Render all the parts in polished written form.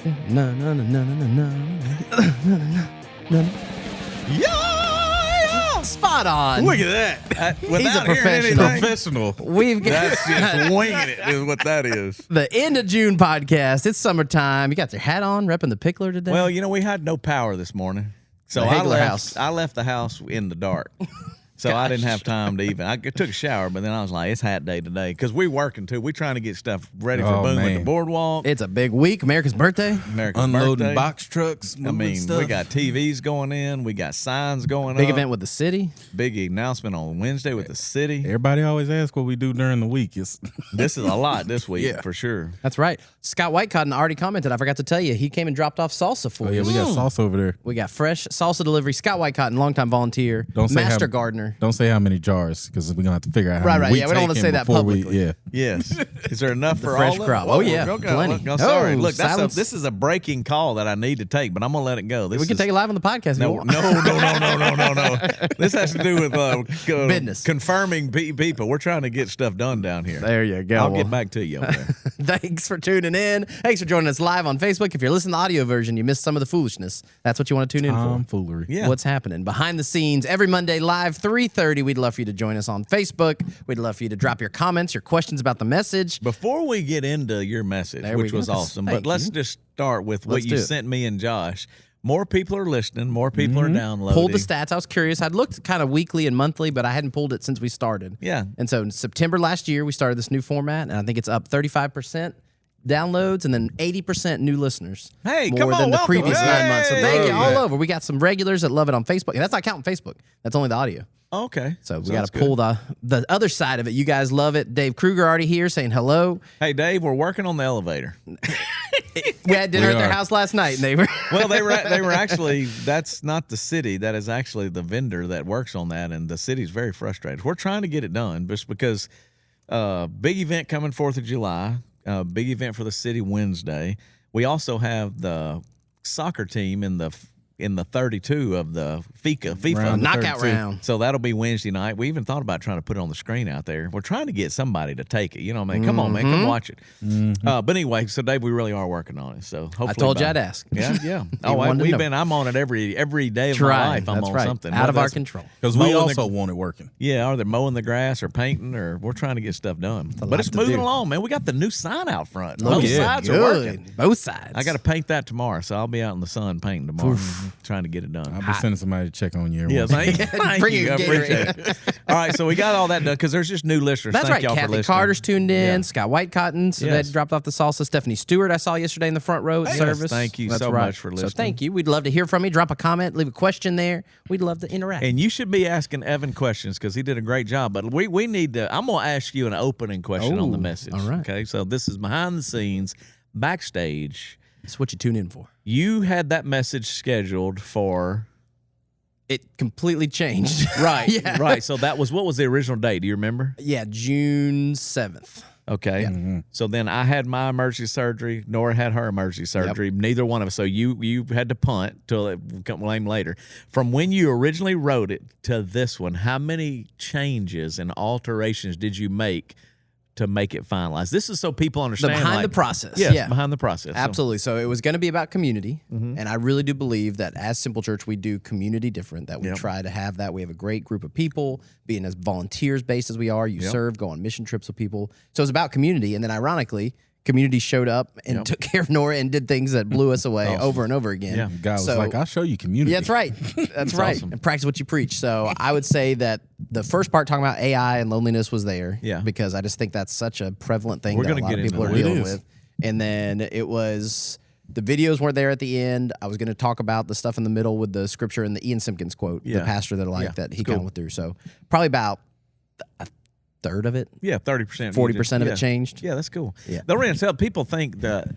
No, no, no, no, no, no, no, no. Yeah! Spot on. Look at that. He's a Without hearing professional. anything, Professional. We've got that's just winging it is what that is. the end of June podcast. It's summertime. You got your hat on, repping the pickler today. Well, you know, we had no power this morning. So The Haigler house. I left the house in the dark. So I didn't have time to even. I took a shower, but then I was like, it's hat day today. Because we're working, too. We're trying to get stuff ready for Boom at the Boardwalk. It's a big week. America's birthday. America's Unloading birthday. box trucks. I mean, stuff. we got TVs going in. We got signs going Big up. event with the city. Big announcement on Wednesday with the city. Everybody always asks what we do during the week. It's This is a lot this week, Yeah. for sure. That's right. Scott Whitecotton already commented. I forgot to tell you. He came and dropped off salsa for oh yeah, us. we got sauce over there. We got fresh salsa delivery. Scott Whitecotton, longtime volunteer, Don't say master how- gardener. Don't say how many jars because we're gonna have to figure out how Right, many right, we yeah, we don't wanna taking say that before we- publicly. Yeah, Yes. Is there enough for fresh all of crop. it? Oh, yeah, Okay, plenty. look, sorry. Oh, Look, silence. this is a breaking call that I need to take, but I'm gonna let it go. This We can is, take it live on the podcast. If you No, want. no. This has to do with Business. confirming people. We're trying to get stuff done down here. There you go. I'll Well, get back to you over there. Thanks for tuning in. Thanks for joining us live on Facebook. If you're listening to the audio version, you missed some of the foolishness. That's what you want to tune in for. tomfoolery. Yeah. What's happening behind the scenes every Monday live 3:30. We'd love for you to join us on Facebook. We'd love for you to drop your comments, your questions about the message. Before we get into your message, There we which go. was awesome, Thank but let's you. just start with what Let's you do it. sent me and Josh. More people are listening. More people are downloading. Pulled the stats. I was curious. I'd looked kind of weekly and monthly, but I hadn't pulled it since we started. Yeah. And so in September last year, we started this new format, and I think it's up 35% downloads and then 80% new listeners. Hey, more come on, than the welcome. previous 9 months. So thank you Hey. all over. We got some regulars that love it on Facebook, and that's not counting Facebook. That's only the audio. Okay. So we Sounds got to good. pull the other side of it. You guys love it. Dave Kruger already here saying hello. Hey, Dave, we're working on the elevator. We had dinner We at their are. house last night, and they were Well, they were actually. That's not the city. That is actually the vendor that works on that, and the city's very frustrated. We're trying to get it done, just because big event coming 4th of July. Big event for the city Wednesday. We also have the soccer team in the 32 of the FIFA Round of knockout 32. round. So that'll be Wednesday night. We even thought about trying to put it on the screen out there. We're trying to get somebody to take it. You know what I mean? Come on, man. Come watch it. But anyway, so Dave, we really are working on it. So hopefully I told you by- I'd ask. Yeah. Oh, wanted to know. I'm on it every day of my Trying. life. I'm That's on right. something. Out of Whether our it's- control. Because we Mowing the- also want it working. Yeah, or they're mowing the grass or painting, or we're trying to get stuff done. a But lot it's to moving do. along, man. We got the new sign out front. Look Both at it. sides are Good. working. Both sides. I got to paint that tomorrow, so I'll be out in the sun painting tomorrow, trying to get it done. I'll be sending somebody to check on you. every Yeah, once in a thank you. Thank Bring you. your I Gatorade. appreciate it. All right, so we got all that done because there's just new listeners. That's Thank right. y'all for Kathy listening. Carter's tuned in. Yeah. Scott Whitecotton. So Yes. they dropped off the salsa. Stephanie Stewart I saw yesterday in the front row at Yes, service. thank you That's so right. much for So listening. thank you. We'd love to hear from you. Drop a comment. Leave a question there. We'd love to interact. And you should be asking Evan questions because he did a great job. But we need to. I'm going to ask you an opening question on the Oh, message. all right. Okay, so this is behind the scenes, backstage. That's what you tune in for. You had that message scheduled for. It completely changed. Right. Yeah. Right. So what was the original date? Do you remember? Yeah, June 7th. Okay. So then I had my emergency surgery. Nora had her emergency surgery. Neither one of us. So you had to punt till it came later. From when you originally wrote it to this one, how many changes and alterations did you make to make it finalized? This is so people understand. behind like- the process. Yes, Yeah. behind the process. So- Absolutely. So it was going to be about community. And I really do believe that as Simple Church, we do community different, that we Yep. try to have that. We have a great group of people, being as volunteers based as we are. You Yep. serve, go on mission trips with people. So it's about community. And then ironically, community showed up and took care of Nora and did things that blew us away over and over again. Yeah. God was So- like, I'll show you community. Yeah, that's right. That's right. awesome. And practice what you preach. So I would say that the first part talking about AI and loneliness was there. Yeah. Because I just think that's such a prevalent thing We're that a gonna lot get of people into are that. dealing It is. with. And then it was the videos weren't there at the end. I was going to talk about the stuff in the middle with the scripture and the Ian Simpkins quote, Yeah. the pastor that I like Yeah, that he it's kind of cool. went through. So probably about a third of it. Yeah, 30%. 40% of it Yeah. changed. Yeah, that's cool. Yeah. The reason tell people think that,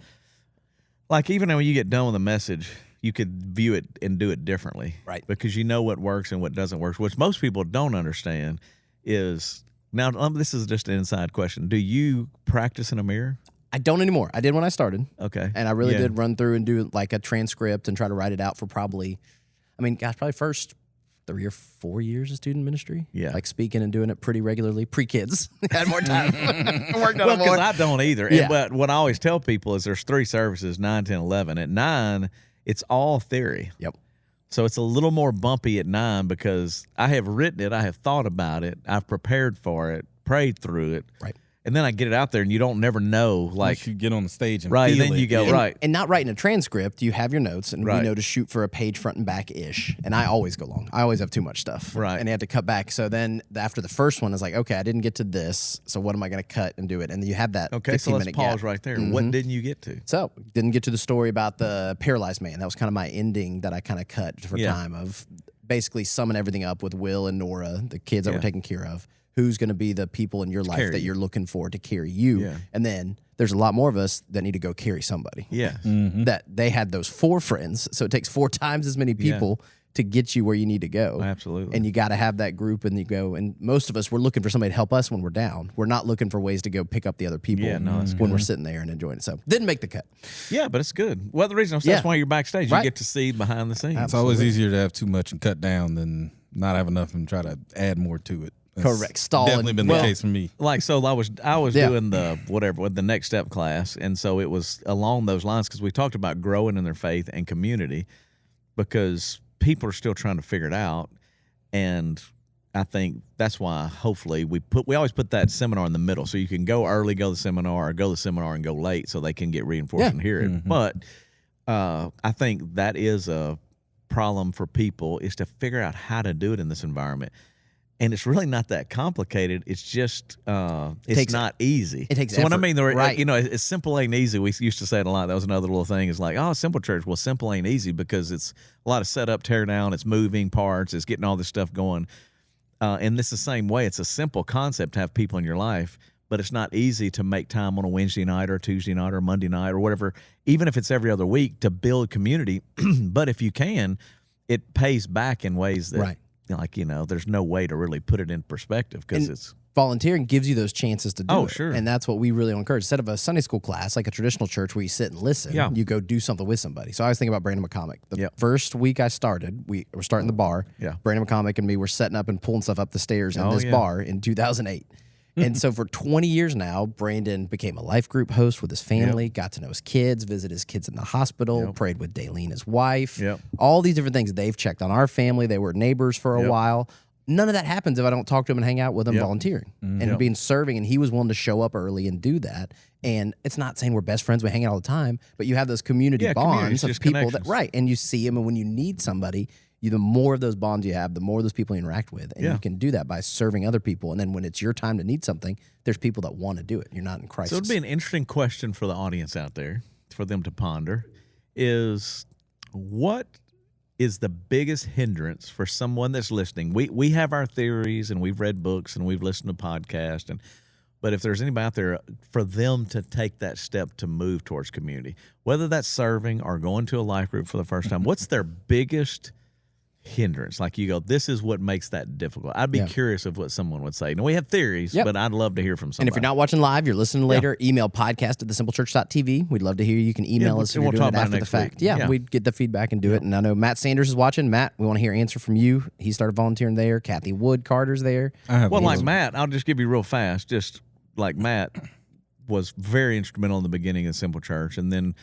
like, even when you get done with a message, you could view it and do it differently. Right. Because you know what works and what doesn't work, which most people don't understand is, now, this is just an inside question. Do you practice in a mirror? I don't anymore. I did when I started. Okay. And I really Yeah. did run through and do like a transcript and try to write it out for probably first 3 or 4 years of student ministry. Yeah. Like speaking and doing it pretty regularly. Pre-kids. Had more time. Worked on Well, it more. because I don't either. Yeah. But what I always tell people is there's 3 services, 9, 10, 11. At 9, it's all theory. Yep. So it's a little more bumpy at 9 because I have written it, I have thought about it, I've prepared for it, prayed through it. Right. And then I get it out there and you don't never know. Like, Like you get on the stage and right, feel then it. you go, Yeah. right. And not writing a transcript, you have your notes, and Right. we know to shoot for a page front and back-ish. And I always go long. I always have too much stuff. Right. And you have to cut back. So then after the first one, it's like, okay, I didn't get to this, so what am I going to cut and do it? And then you have that Okay, so let's 15-minute pause gap. right there. What didn't you get to? So didn't get to the story about the paralyzed man. That was kind of my ending that I kind of cut for Yeah. time of basically summing everything up with Will and Nora, the kids that Yeah. were taken care of. Who's going to be the people in your life carry that you. you're looking for to carry you? Yeah. And then there's a lot more of us that need to go carry somebody. Yeah. That they had those 4 friends. So it takes 4 times as many people to get you where you need to go. Absolutely. And you got to have that group and you go. And most of us, we're looking for somebody to help us when we're down. We're not looking for ways to go pick up the other people Yeah, no, that's when we're sitting there and enjoying it. So didn't make the cut. Yeah, but it's good. Well, the reason I'm saying that's Yeah. why you're backstage. Right. You get to see behind the scenes. It's always easier to have too much and cut down than not have enough and try to add more to it. That's Correct. Stall Definitely and- been well- the case for me. Like, so I was Yeah. doing the whatever with the next step class, and so it was along those lines because we talked about growing in their faith and community because people are still trying to figure it out, and I think that's why hopefully we always put that seminar in the middle so you can go early, go to the seminar, or go to the seminar and go late so they can get reinforced Yeah. and hear it. But I think that is a problem for people is to figure out how to do it in this environment. And it's really not that complicated. It's just it's takes- not easy. it takes so when I effort. mean, Right. you know, it's simple ain't easy. We used to say it a lot. That was another little thing. It's like, oh, simple church. Well, simple ain't easy because it's a lot of setup, tear down. It's moving parts. It's getting all this stuff going. And this is the same way. It's a simple concept to have people in your life, but it's not easy to make time on a Wednesday night or a Tuesday night or a Monday night or whatever, even if it's every other week to build community. But if you can, it pays back in ways that, Right. like, you know, there's no way to really put it in perspective because And it's volunteering gives you those chances to do Oh, it. sure. And that's what we really encourage. Instead of a Sunday school class, like a traditional church where you sit and listen, Yeah. you go do something with somebody. So I was thinking about Brandon McCormick. The Yep. first week I started, we were starting the bar. Yeah. Brandon McCormick and me were setting up and pulling stuff up the stairs in Oh, this yeah. bar in 2008. And so for 20 years now, Brandon became a life group host with his family, got to know his kids, visited his kids in the hospital, prayed with Daleen, his wife, Yep. all these different things. They've checked on our family. They were neighbors for a Yep. while. None of that happens if I don't talk to him and hang out with him Yep. volunteering and Yep. being serving. And he was willing to show up early and do that. And it's not saying we're best friends, we hang out all the time, but you have those community Yeah, communities, bonds of just people that, connections. right. And you see them. And when you need somebody, the more of those bonds you have, the more of those people you interact with. And Yeah. you can do that by serving other people. And then when it's your time to need something, there's people that want to do it. You're not in crisis. So it'd be an interesting question for the audience out there for them to ponder is what is the biggest hindrance for someone that's listening? We have our theories and we've read books and we've listened to podcasts but if there's anybody out there for them to take that step to move towards community, whether that's serving or going to a life group for the first time, what's their biggest hindrance? Like you go, this is what makes that difficult. I'd be Yeah. curious of what someone would say. Now we have theories, Yep. but I'd love to hear from And somebody. if you're not watching live, you're listening later, email podcast@thesimplechurch.tv. We'd love to hear you. You can email Yeah, us if and you're we'll doing talk it about it after the next fact. week. Yeah, Yeah. we'd get the feedback and do it. And I know Matt Sanders is watching. Matt, we want to hear an answer from you. He started volunteering there. Kathy Wood Carter's there. I have Well, one. like Matt, I'll just give you real fast. Just like Matt was very instrumental in the beginning of Simple Church, and then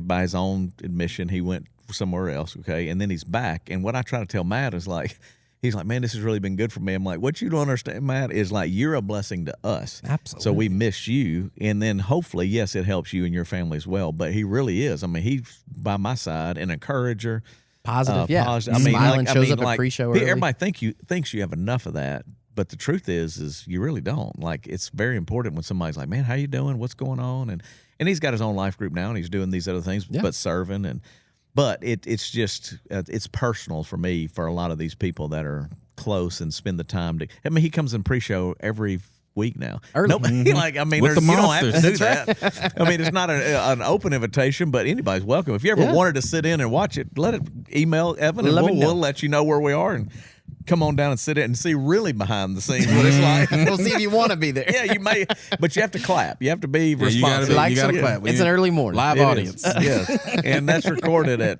by his own admission, he went somewhere else. Okay, and then he's back. And what I try to tell Matt is like, he's like, man, this has really been good for me. I'm like, what you don't understand, Matt, is like you're a blessing to us. Absolutely. So we miss you, and then hopefully, yes, it helps you and your family as well. But he really is. I mean, he's by my side, an encourager. Positive, yeah. Positive. Smiling, shows up at pre-show early. Everybody thinks you have enough of that, but the truth is you really don't. Like, it's very important when somebody's like, "Man, how you doing? What's going on?" And he's got his own life group now, and he's doing these other things, but serving but it's just it's personal for me for a lot of these people that are close and spend the time to. I mean, he comes in pre-show every week now. Early. Nobody, like, I mean, With the you don't have to monsters. do that. I mean, it's not an open invitation, but anybody's welcome. If you ever wanted to sit in and watch it, email Evan, and we'll let you know where we are and come on down and sit in and see really behind the scenes what it's like. We'll see if you want to be there. Yeah, you may, but you have to clap. You have to be you gotta responsive. be- Like you gotta some- clap. It's an early morning. Live It audience. is. Yes, and that's recorded at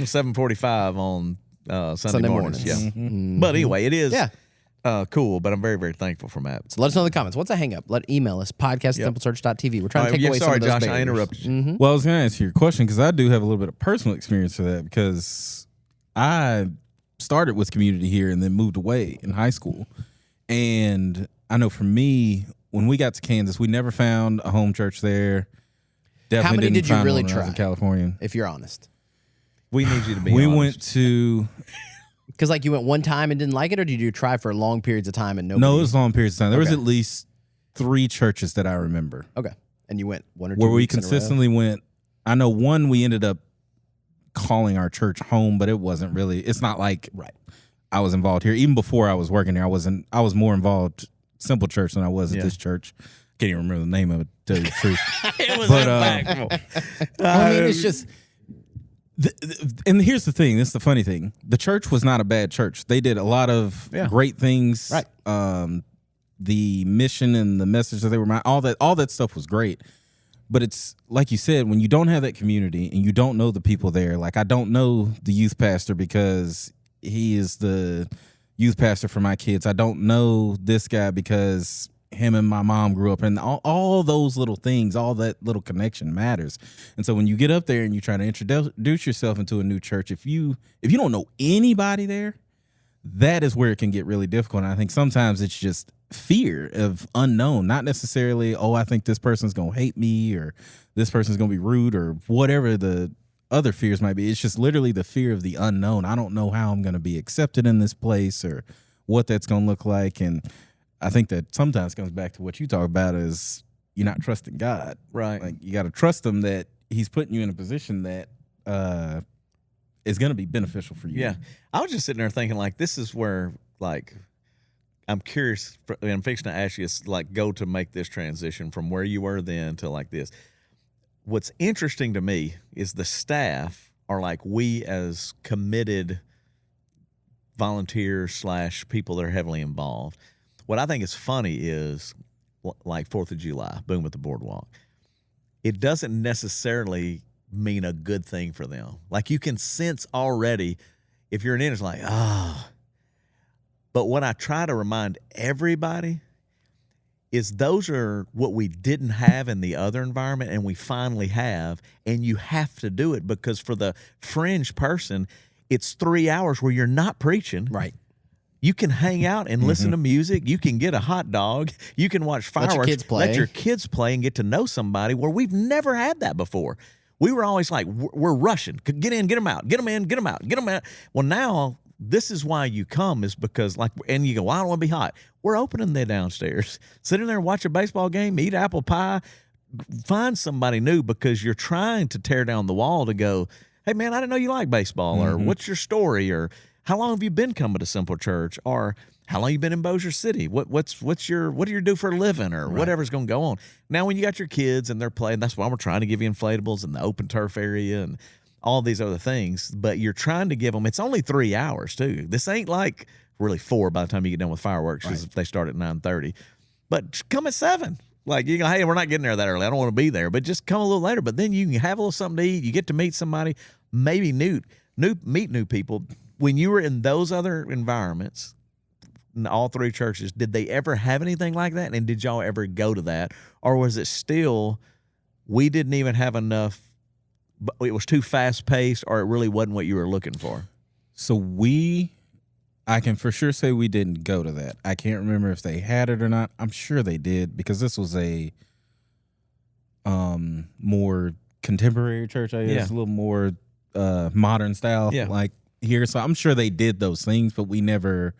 7:45 on Sunday mornings. Yeah. But anyway, it is cool, but I'm very, very thankful for Matt. So let us know in the comments. What's a hang up? Email us, podcast@templechurch.tv. We're trying to take away some of those Josh, barriers. I interrupted you. Well, I was going to answer your question because I do have a little bit of personal experience for that because I started with community here and then moved away in high school. And I know for me, when we got to Kansas, we never found a home church there. Definitely How many didn't did you find really one when I was try? in California. If you're honest. We need you to be We honest. went to... Because like you went one time and didn't like it, or did you try for long periods of time and nobody? No, it was long periods of time. There was Okay. at least 3 churches that I remember. Okay. And you went one or two Where we weeks in a row? consistently went. I know one we ended up calling our church home, but it wasn't really. It's not like I was involved here. Even before I was working there, I was more involved Simple Church than I was at this church. Can't even remember the name of it, to tell you the truth. It was impactful. I mean, it's just... And here's the thing. This is the funny thing. The church was not a bad church. They did a lot of great things. Right. The mission and the message that they were, all that stuff was great. But it's like you said, when you don't have that community and you don't know the people there. Like I don't know the youth pastor because he is the youth pastor for my kids. I don't know this guy because him and my mom grew up, and all those little things, all that little connection matters. And so when you get up there and you try to introduce yourself into a new church, if you don't know anybody there, that is where it can get really difficult. And I think sometimes it's just fear of unknown, not necessarily, I think this person's going to hate me or this person's going to be rude or whatever the other fears might be. It's just literally the fear of the unknown. I don't know how I'm going to be accepted in this place or what that's going to look like. And I think that sometimes comes back to what you talk about is you're not trusting God. Right. Like you got to trust him that he's putting you in a position that is going to be beneficial for you. Yeah. I was just sitting there thinking, like, this is where, like, I'm curious, and I'm fixing to ask you, like, go to make this transition from where you were then to like this. What's interesting to me is the staff are like we as committed volunteers / people that are heavily involved. What I think is funny is, like 4th of July, boom at the Boardwalk. It doesn't necessarily mean a good thing for them. Like you can sense already, if you're in it, it's like, But what I try to remind everybody is those are what we didn't have in the other environment and we finally have, and you have to do it because for the fringe person, it's 3 hours where you're not preaching. Right. You can hang out and listen to music. You can get a hot dog. You can watch fireworks. Let your kids play and get to know somebody where we've never had that before. We were always like, we're rushing. Get in, get them out. Get them in, get them out. Get them out. Well, now this is why you come is because and you go, well, I don't want to be hot. We're opening there downstairs. Sit in there and watch a baseball game, eat apple pie, find somebody new because you're trying to tear down the wall to go, hey, man, I didn't know you like baseball, or what's your story, or how long have you been coming to Simple Church, or how long you been in Bossier City? What do you do for a living, or whatever's going to go on. Now, when you got your kids and they're playing, that's why we're trying to give you inflatables in the open turf area and all these other things. But you're trying to give them. It's only 3 hours too. This ain't like really 4 by the time you get done with fireworks because they start at 9:30. But come at 7. Like you go, hey, we're not getting there that early. I don't want to be there, but just come a little later. But then you can have a little something to eat. You get to meet somebody, maybe meet new people. When you were in those other environments, in all 3 churches, did they ever have anything like that? And did y'all ever go to that? Or was it still, we didn't even have enough, but it was too fast paced, or it really wasn't what you were looking for? So I can for sure say we didn't go to that. I can't remember if they had it or not. I'm sure they did because this was a more contemporary church, I guess, a little more modern style like here. So I'm sure they did those things, but we never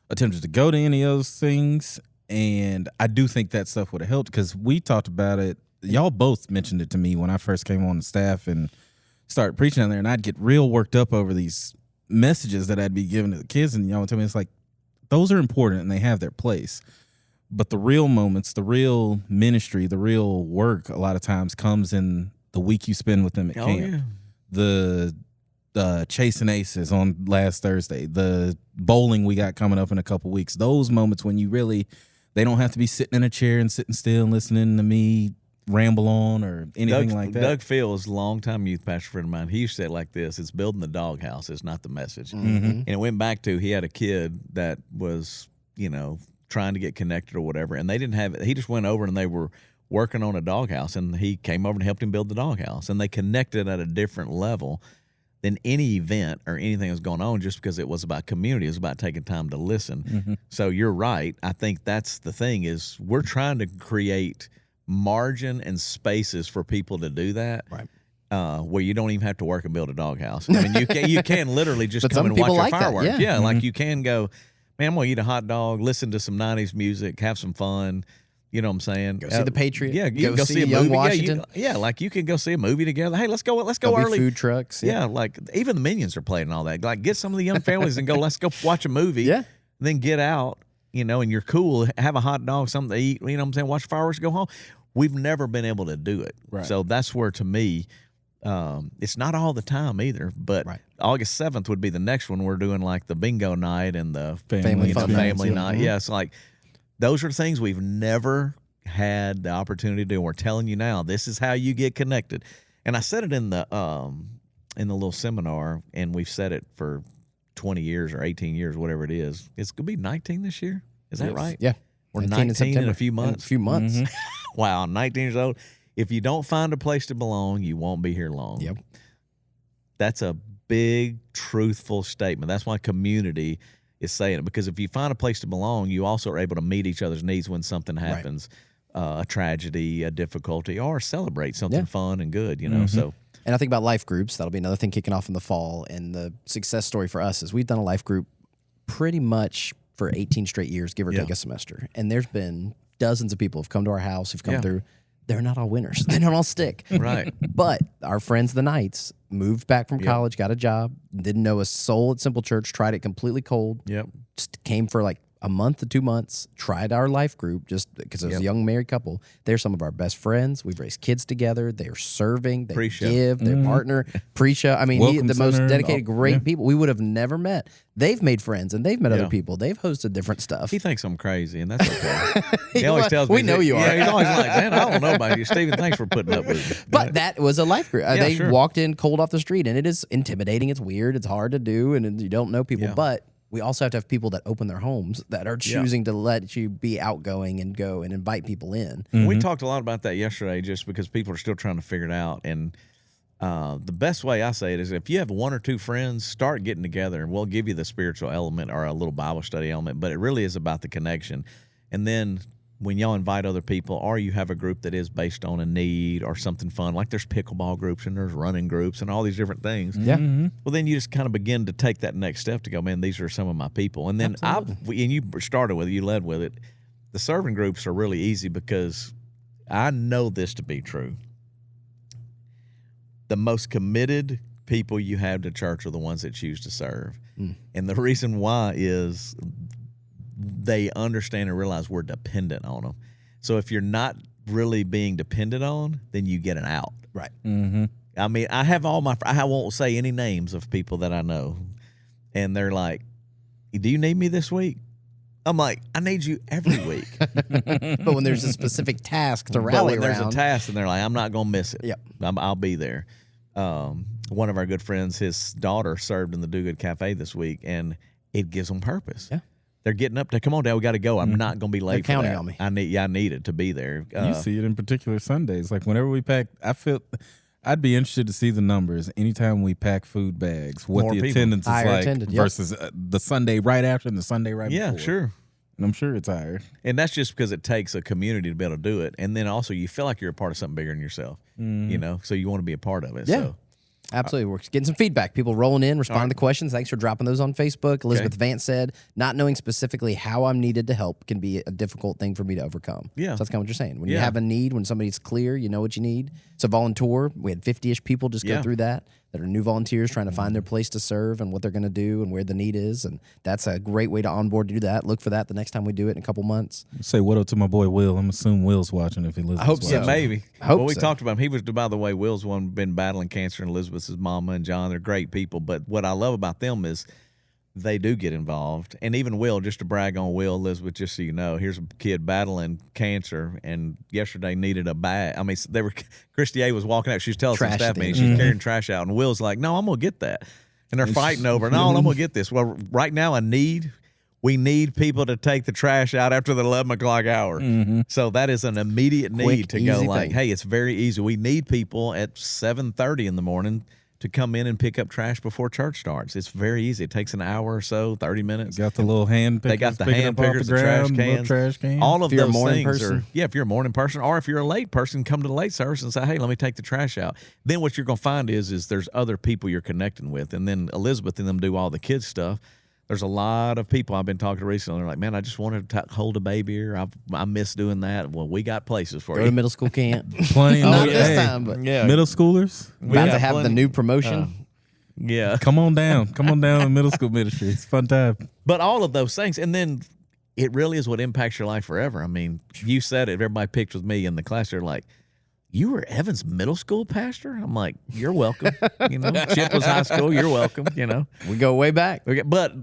attempted to go to any of those things. And I do think that stuff would have helped because we talked about it. Y'all both mentioned it to me when I first came on the staff and started preaching on there, and I'd get real worked up over these messages that I'd be giving to the kids, and y'all would tell me it's like, those are important and they have their place. But the real moments, the real ministry, the real work a lot of times comes in the week you spend with them at camp. Yeah. The Chasing Aces on last Thursday, the bowling we got coming up in a couple weeks, those moments when you really, they don't have to be sitting in a chair and sitting still and listening to me ramble on or anything like that? Doug Fields, longtime youth pastor friend of mine, he used to say it like this: "It's building the doghouse, it's not the message." And it went back to he had a kid that was, trying to get connected or whatever, and they didn't have it. He just went over and they were working on a doghouse, and he came over and helped him build the doghouse, and they connected at a different level than any event or anything that was going on, just because it was about community. It was about taking time to listen. So you're right. I think that's the thing is we're trying to create margin and spaces for people to do that. Right. Where you don't even have to work and build a doghouse. I mean, you can literally just But come some and watch people a like that, firework. yeah. Like you can go, man, I'm going to eat a hot dog, listen to some 90s music, have some fun. You know what I'm saying? Go see the Patriot. Yeah, you go can see a Young movie. Washington. Like you can go see a movie together. Hey, let's go There'll be early. food trucks. Yeah, like even the Minions are playing and all that. Like get some of the young families and go, let's go watch a movie. Yeah. Then get out, and you're cool. Have a hot dog, something to eat. You know what I'm saying? Watch fireworks, go home. We've never been able to do it. Right. So that's where, to me, it's not all the time either. But August 7th would be the next one. We're doing like the bingo night and the Family fun family nights, night. Yeah, it's like those are things we've never had the opportunity to do. We're telling you now, this is how you get connected. And I said it in the little seminar, and we've said it for 20 years or 18 years, whatever it is. It's going to be 19 this year. Is that right? Yeah. We're 19 19 in a few months. In a few months. Wow, 19 years old. If you don't find a place to belong, you won't be here long. Yep. That's a big, truthful statement. That's why community is saying it, because if you find a place to belong, you also are able to meet each other's needs when something happens, a tragedy, a difficulty, or celebrate something fun and good, So, and I think about life groups. That'll be another thing kicking off in the fall. And the success story for us is we've done a life group pretty much for 18 straight years, give or take a semester. And there's been dozens of people who've come to our house, who've come through. They're not all winners. They don't all stick. Right. But our friends, the Knights, moved back from college, got a job, didn't know a soul at Simple Church, tried it completely cold. Yep. Just came for like a month to 2 months, tried our life group just because it was a young married couple. They're some of our best friends. We've raised kids together. They're serving. They Pre-show. give. Their partner. Pre-show. I mean, Welcome the most center, dedicated, great people we would have never met. They've made friends and they've met other people. They've hosted different stuff. He thinks I'm crazy, and that's okay. He always tells me. We know you are. Yeah, he's always like, man, I don't know about you. Stephen, thanks for putting up with me. But that was a life group. They sure. walked in cold off the street, and it is intimidating. It's weird. It's hard to do, and you don't know people. But we also have to have people that open their homes that are choosing to let you be outgoing and go and invite people in. We talked a lot about that yesterday just because people are still trying to figure it out. And the best way I say it is if you have one or two friends, start getting together, and we'll give you the spiritual element or a little Bible study element. But it really is about the connection. And then when y'all invite other people, or you have a group that is based on a need or something fun, like there's pickleball groups and there's running groups and all these different things. Yeah. Well, then you just kind of begin to take that next step to go, man, these are some of my people. And then and you started with it, you led with it. The serving groups are really easy because I know this to be true. The most committed people you have to church are the ones that choose to serve. And the reason why is they understand and realize we're dependent on them. So if you're not really being dependent on, then you get an out. Right. I mean, I have I won't say any names of people that I know, and they're like, do you need me this week? I'm like, I need you every week. But when there's a specific task to But rally when around. there's a task, and they're like, I'm not going to miss it. Yep. I'll be there. One of our good friends, his daughter served in the Do Good Cafe this week, and it gives them purpose. Yeah. They're getting up to, come on, Dad, we got to go. I'm not going to be late. They're counting for that. on me. I need it to be there. You see it in particular Sundays. Like whenever we pack, I'd be interested to see the numbers. Anytime we pack food bags, what More the people. attendance is Higher like attended, versus the Sunday right after and the Sunday right before. Yeah, sure. And I'm sure it's higher. And that's just because it takes a community to be able to do it. And then also you feel like you're a part of something bigger than yourself, so you want to be a part of it. Yeah. So. Absolutely. We're getting some feedback. People rolling in, responding to questions. Thanks for dropping those on Facebook. Elizabeth Vance said, not knowing specifically how I'm needed to help can be a difficult thing for me to overcome. Yeah. So that's kind of what you're saying. When you have a need, when somebody's clear, you know what you need. It's a volunteer. We had 50-ish people just go through that are new volunteers trying to find their place to serve and what they're going to do and where the need is. And that's a great way to onboard to do that. Look for that the next time we do it in a couple months. Say what up to my boy Will. I'm assuming Will's watching if he listens. I hope so. Yeah, maybe. Hope we so. talked about him. He was, by the way, Will's one been battling cancer, and Elizabeth's his mama and John. They're great people. But what I love about them is they do get involved. And even Will, just to brag on Will, Elizabeth, just so you know, here's a kid battling cancer and yesterday needed a bag. I mean, Christy A was walking out. She was telling some staff meeting. She's carrying trash out. And Will's like, no, I'm going to get that. And they're fighting over, no, I'm going to get this. Well, right now we need people to take the trash out after the 11 o'clock hour. So that is an immediate need to go like, hey, it's very easy. We need people at 7:30 in the morning to come in and pick up trash before church starts. It's very easy. It takes an hour or so, 30 minutes. Got the little hand pickers. They got the hand pickers, the trash cans. All of those things are, if you're a morning person, or if you're a late person, come to the late service and say, hey, let me take the trash out. Then what you're going to find is there's other people you're connecting with. And then Elizabeth and them do all the kids stuff. There's a lot of people I've been talking to recently. They're like, man, I just wanted to hold a baby, or I miss doing that. Well, we got places for you. Go to middle school camp. Plenty of Not this time, but middle schoolers. About to have the new promotion. Yeah. Come on down. Come on down to middle school ministry. It's a fun time. But all of those things. And then it really is what impacts your life forever. I mean, you said it. Everybody picked with me in the class. They're like, you were Evan's middle school pastor? I'm like, you're welcome. Chip was high school. You're welcome. We go way back. But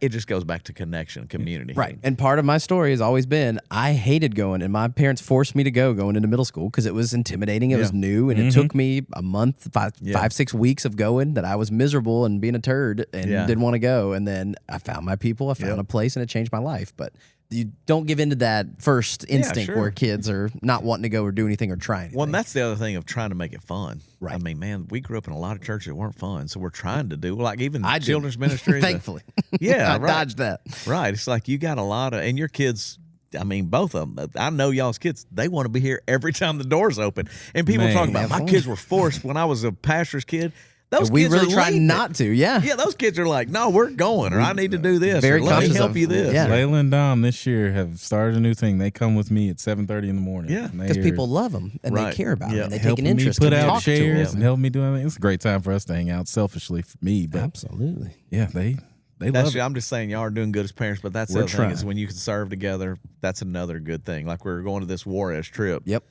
it just goes back to connection, community. Right. And part of my story has always been I hated going, and my parents forced me to going into middle school because it was intimidating. It was new, and it took me a month, five, 6 weeks of going that I was miserable and being a turd and didn't want to go. And then I found my people, I found a place, and it changed my life. But you don't give into that first instinct where kids are not wanting to go or do anything or try anything. Well, and that's the other thing of trying to make it fun. Right. I mean, man, we grew up in a lot of churches that weren't fun, so we're trying to do, like even children's ministry. Thankfully. Yeah, I dodged that. Right. It's like you got a lot of, and your kids, I mean, both of them, I know y'all's kids, they want to be here every time the door's open. And people talk about, my kids were forced when I was a pastor's kid. Those we kids really are try not to, Yeah, those kids are like, no, we're going, or I need to do this, very or let me conscious help of- you this. yeah. Layla and Dom this year have started a new thing. They come with me at 7:30 in the morning. Yeah. And Because people love them and they care about them. And they take helping an interest me put in out talk to chairs them. and help me do anything. It's a great time for us to hang out. Selfishly for me, but Absolutely. yeah, they love That's, it. I'm just saying y'all are doing good as parents, but that's the We're other thing is trying. when you can serve together, that's another good thing. Like we're going to this Juarez trip. Yep.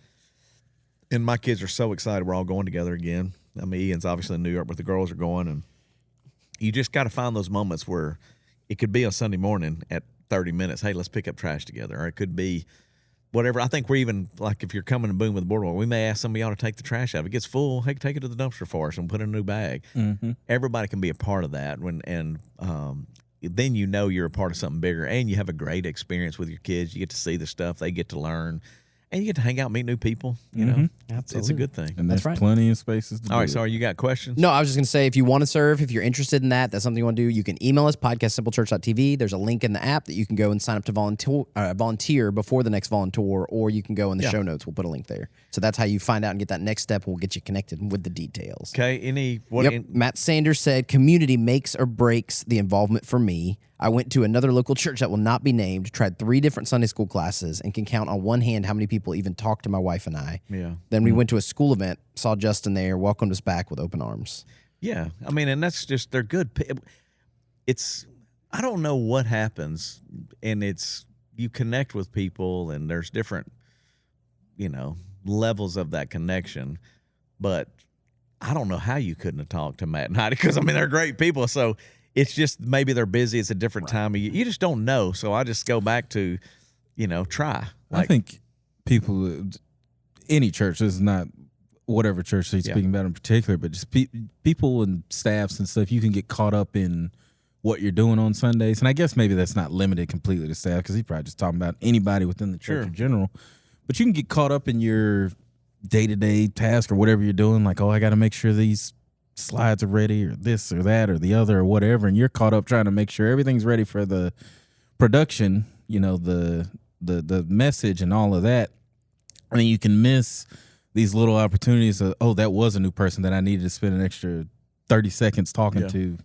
And my kids are so excited we're all going together again. I mean, Ian's obviously in New York, but the girls are going, and you just got to find those moments where it could be on Sunday morning at 30 minutes. Hey, let's pick up trash together. Or it could be whatever. I think we're even, like if you're coming to Boone with the Boardwalk, we may ask some of y'all to take the trash out. If it gets full, hey, take it to the dumpster for us and put it in a new bag. Everybody can be a part of that. Then you know you're a part of something bigger, and you have a great experience with your kids. You get to see the stuff. They get to learn. And you get to hang out, meet new people. You know, it's a good thing. And there's right. plenty of spaces to All do right, it. sorry, you got questions? No, I was just going to say, if you want to serve, if you're interested in that's something you want to do, you can email us, podcastsimplechurch.tv. There's a link in the app that you can go and sign up to volunteer before the next volunteer, or you can go in the show notes. We'll put a link there. So that's how you find out and get that next step, and we'll get you connected with the details. Okay, Matt Sanders said, community makes or breaks the involvement for me. I went to another local church that will not be named, tried 3 different Sunday school classes, and can count on one hand how many people even talked to my wife and I. Yeah. Then we went to a school event, saw Justin there, welcomed us back with open arms. Yeah, I mean, and that's just, they're good. I don't know what happens, and you connect with people, and there's different, levels of that connection, but I don't know how you couldn't have talked to Matt and Heidi, because, I mean, they're great people, so it's just maybe they're busy. It's a different time of year. You just don't know. So I just go back to, try. I think people, any church, this is not whatever church he's speaking about in particular, but just people and staffs and stuff, you can get caught up in what you're doing on Sundays. And I guess maybe that's not limited completely to staff, because he's probably just talking about anybody within the church in general. But you can get caught up in your day-to-day task or whatever you're doing, like, oh, I got to make sure these slides are ready, or this or that or the other or whatever, and you're caught up trying to make sure everything's ready for the production, the message and all of that. I mean, you can miss these little opportunities of, oh, that was a new person that I needed to spend an extra 30 seconds talking to.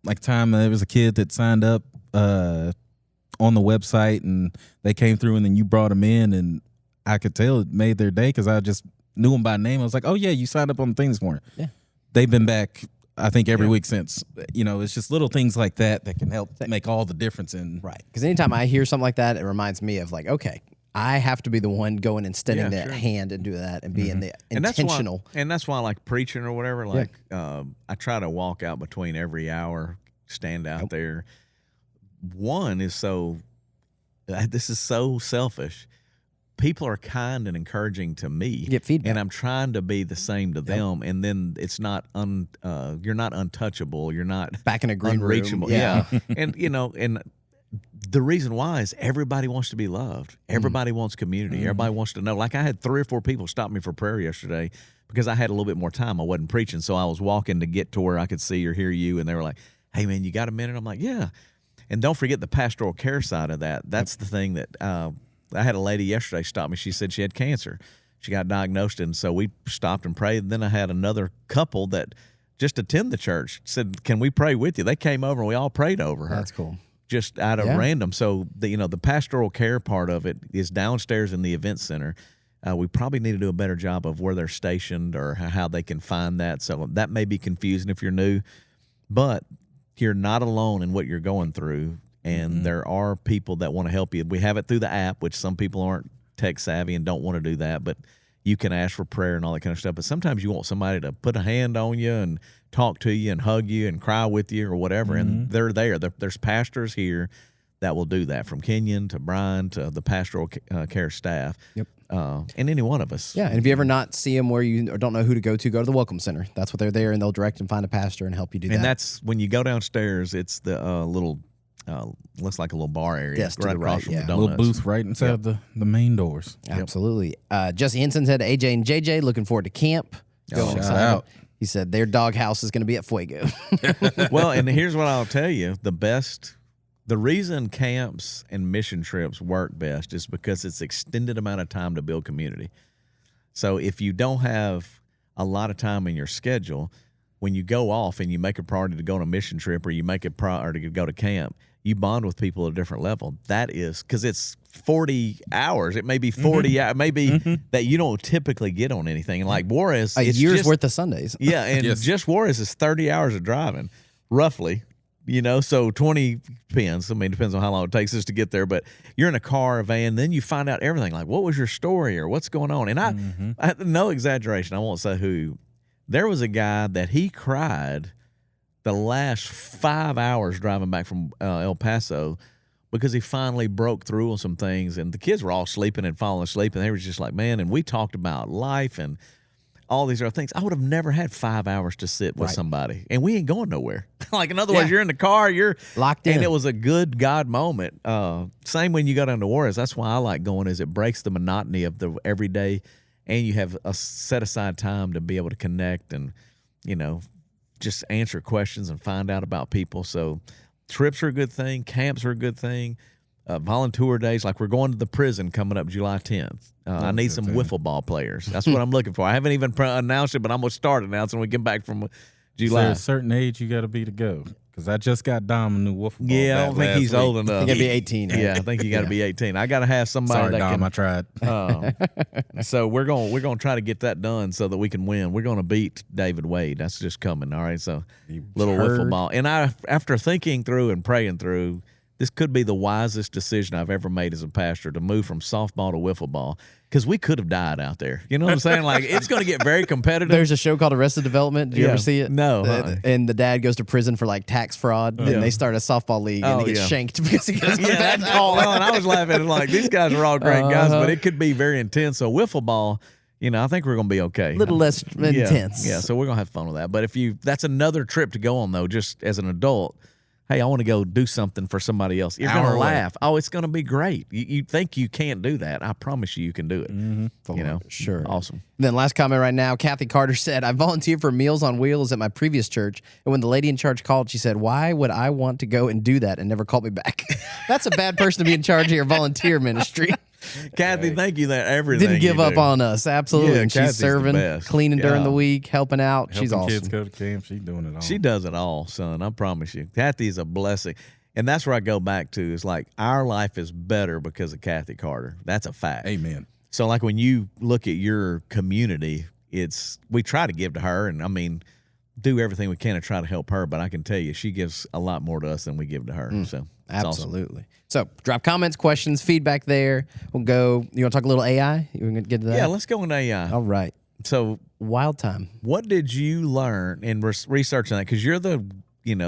Like time there was a kid that signed up on the website, and they came through, and then you brought them in, and I could tell it made their day, because I just knew them by name. I was like, oh, yeah, you signed up on the thing this morning. Yeah. They've been back, I think, every week since. It's just little things like that can help make all the difference in. Right. Because anytime I hear something like that, it reminds me of like, okay, I have to be the one going and extending that hand and do that and being the intentional. And that's why I like preaching or whatever. Like I try to walk out between every hour stand out there. One is this is so selfish. People are kind and encouraging to me. You get feedback. And I'm trying to be the same to them. And then it's not you're not untouchable. You're not back in a green unreachable. room. Yeah. And and the reason why is everybody wants to be loved. Everybody wants community. Everybody wants to know. Like I had 3 or 4 people stop me for prayer yesterday because I had a little bit more time. I wasn't preaching, so I was walking to get to where I could see or hear you, and they were like, "Hey man, you got a minute?" I'm like, "Yeah." And don't forget the pastoral care side of that. That's the thing that I had a lady yesterday stop me. She said she had cancer. She got diagnosed, and so we stopped and prayed. And then I had another couple that just attend the church said, "Can we pray with you?" They came over and we all prayed over her. That's cool. Just out of random. So the pastoral care part of it is downstairs in the event center. We probably need to do a better job of where they're stationed or how they can find that. So that may be confusing if you're new, but you're not alone in what you're going through. And there are people that want to help you. We have it through the app, which some people aren't tech savvy and don't want to do that, but you can ask for prayer and all that kind of stuff. But sometimes you want somebody to put a hand on you and talk to you and hug you and cry with you or whatever. And they're there. There's pastors here that will do that, from Kenyon to Brian to the pastoral care staff. Yep. And any one of us. Yeah, and if you ever not see them where you or don't know who to go to Welcome Center. That's what they're there, and they'll direct and find a pastor and help you do that. And that's when you go downstairs, it's the little, looks like a little bar area. Yes, to the across right, from yeah. the donuts. Little booth right inside the main doors. Absolutely. Jesse Henson said, AJ and JJ, looking forward to camp. Shout out. He said their doghouse is going to be at Fuego. Well, and here's what I'll tell you. The reason camps and mission trips work best is because it's extended amount of time to build community. So if you don't have a lot of time in your schedule, when you go off and you make a priority to go on a mission trip or you make a priority to go to camp, you bond with people at a different level. That is because it's 40 hours. It may be 40 hours. It may be that you don't typically get on anything. And like Juarez, A year's worth of Sundays. Yeah, and just Juarez is 30 hours of driving, roughly. So 20 depends. I mean, depends on how long it takes us to get there. But you're in a car, a van, then you find out everything. Like, what was your story or what's going on? And I no exaggeration, I won't say who. There was a guy that he cried the last 5 hours driving back from El Paso because he finally broke through on some things. And the kids were all sleeping and falling asleep. And they were just like, man, and we talked about life and all these other things. I would have never had 5 hours to sit with somebody, and we ain't going nowhere. Like, in other words, you're in the car, you're locked in. And it was a good God moment. Same when you go down to Juarez. That's why I like going, is it breaks the monotony of the everyday, and you have a set aside time to be able to connect and, just answer questions and find out about people. So trips are a good thing. Camps are a good thing. Volunteer days, like we're going to the prison coming up July 10th. I need some wiffle ball players. That's what I'm looking for. I haven't even announced it, but I'm going to start announcing when we get back from July. Is there a certain age you got to be to go? Because I just got Dom a new wiffle ball. Yeah, I don't think he's old enough. You got to be 18. Right? Yeah, I think you got to be 18. I got to have somebody Sorry, that Dom, can. I tried. So we're going to try to get that done so that we can win. We're going to beat David Wade. That's just coming. All right, so little wiffle ball. And after thinking through and praying through, this could be the wisest decision I've ever made as a pastor, to move from softball to wiffle ball, because we could have died out there. You know what I'm saying? Like, it's going to get very competitive. There's a show called Arrested Development. Did you ever see it? No. And the dad goes to prison for like tax fraud, and they start a softball league, and he gets shanked because he gets a bad call. Well, and I was laughing like, these guys are all great guys, but it could be very intense. So wiffle ball, I think we're going to be okay. A little less intense. Yeah, so we're going to have fun with that. But that's another trip to go on, though, just as an adult. Hey, I want to go do something for somebody else. You're going to laugh. Oh, it's going to be great. You think you can't do that. I promise you can do it. Sure. Awesome. Then last comment right now, Kathy Carter said, I volunteered for Meals on Wheels at my previous church, and when the lady in charge called, she said, why would I want to go and do that, and never called me back? That's a bad person to be in charge of your volunteer ministry. Kathy, thank you that everything. Didn't give up on us. Absolutely. Yeah, and Kathy's she's serving, the best. cleaning during the week, helping out. She's awesome. Kids go to camp. She's doing it all. She does it all, son. I promise you. Kathy's a blessing. And that's where I go back to, is like, our life is better because of Kathy Carter. That's a fact. Amen. So like when you look at your community, we try to give to her, and I mean, do everything we can to try to help her. But I can tell you, she gives a lot more to us than we give to her. So absolutely. Awesome. So drop comments, questions, feedback there. We'll go. You want to talk a little AI? You want to get to that? Yeah, let's go into AI. All right. So wild time. What did you learn in researching that? Because you're the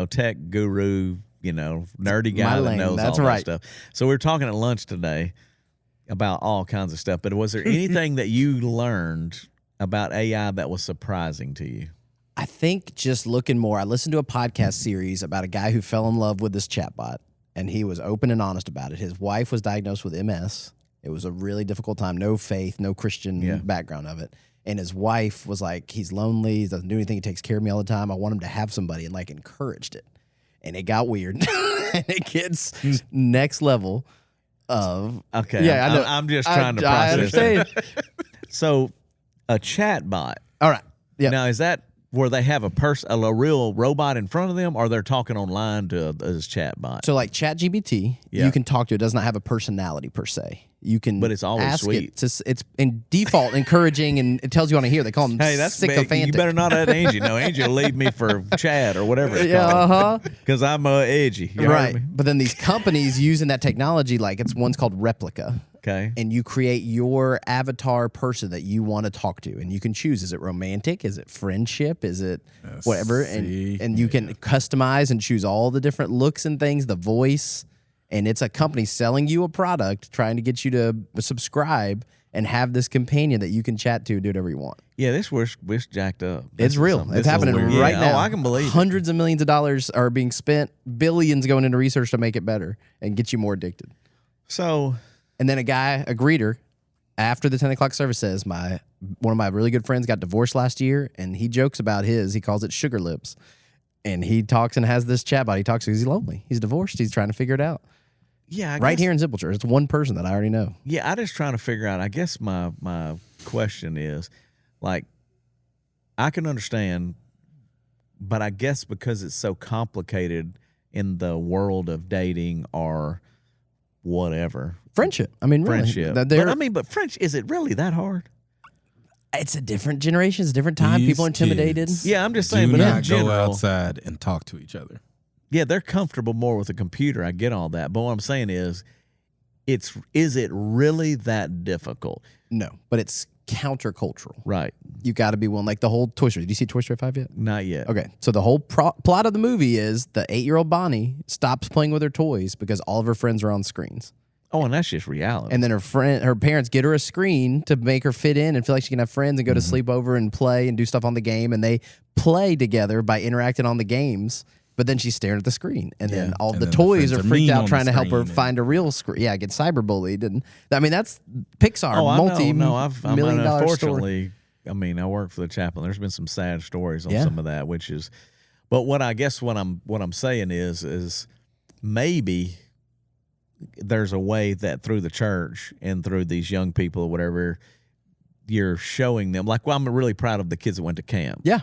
tech guru, nerdy guy My that lane, knows that's all right. that stuff. So we were talking at lunch today about all kinds of stuff. But was there anything that you learned about AI that was surprising to you? I think just looking more, I listened to a podcast series about a guy who fell in love with this chatbot, and he was open and honest about it. His wife was diagnosed with MS. It was a really difficult time. No faith, no Christian background of it. And his wife was like, he's lonely. He doesn't do anything. He takes care of me all the time. I want him to have somebody, and like encouraged it. And it got weird. And it gets next level of. Okay. Yeah, I know. I'm just trying to I process understand. that. So a chat bot. All right. Yeah. Now, is that where they have a real robot in front of them, or they're talking online to this chat bot? So like ChatGPT, you can talk to. It does not have a personality per se. You can, but it's always ask sweet. It's in default encouraging, and it tells you on here. They call them Hey, that's big. sycophantic. You better not add Angie. No, Angie will leave me for Chad or whatever it's called. Because I'm edgy. You Right. heard me? But then these companies using that technology, like one's called Replica. Okay. And you create your avatar person that you want to talk to, and you can choose: is it romantic? Is it friendship? Is it whatever? And you can customize and choose all the different looks and things, the voice. And it's a company selling you a product, trying to get you to subscribe and have this companion that you can chat to, do whatever you want. Yeah, this was jacked up. It's real. It's happening right now. Oh, I can believe it. Hundreds of millions of dollars are being spent, billions going into research to make it better and get you more addicted. So, and then a greeter, after the 10 o'clock service says, one of my really good friends got divorced last year, and he jokes about he calls it sugar lips. And he talks and has this chatbot. He talks because he's lonely. He's divorced. He's trying to figure it out. yeah, Right here in Zipplechurch. It's one person that I already know. Yeah, I just trying to figure out. I guess my question is, like, I can understand, but I guess because it's so complicated in the world of dating or whatever, Friendship. I mean, really. friendship. But French, is it really that hard? It's a different generation. It's a different time. These People are intimidated. kids Yeah, I'm just saying. Do But in not general, go outside and talk to each other. yeah, they're comfortable more with a computer. I get all that, but what I'm saying is it really that difficult? No, but it's countercultural. Right. You got to be willing. Like the whole Toy Story. Did you see Toy Story 5 yet? Not yet. Okay, so the whole plot of the movie is the 8-year-old Bonnie stops playing with her toys because all of her friends are on screens. Oh, and that's just reality. And then her parents get her a screen to make her fit in and feel like she can have friends and go to sleep over and play and do stuff on the game. And they play together by interacting on the games. But then she's staring at the screen, and then all And the then the toys friends are are freaked mean out on trying the to help her screen find a real screen. Yeah, get cyberbullied, and I mean that's Pixar I multi-million-dollar story. unfortunately, I mean, I work for the chaplain. There's been some sad stories on some of that, which is, but what I'm saying is maybe there's a way that through the church and through these young people or whatever, you're showing them. Like, well, I'm really proud of the kids that went to camp. Yeah.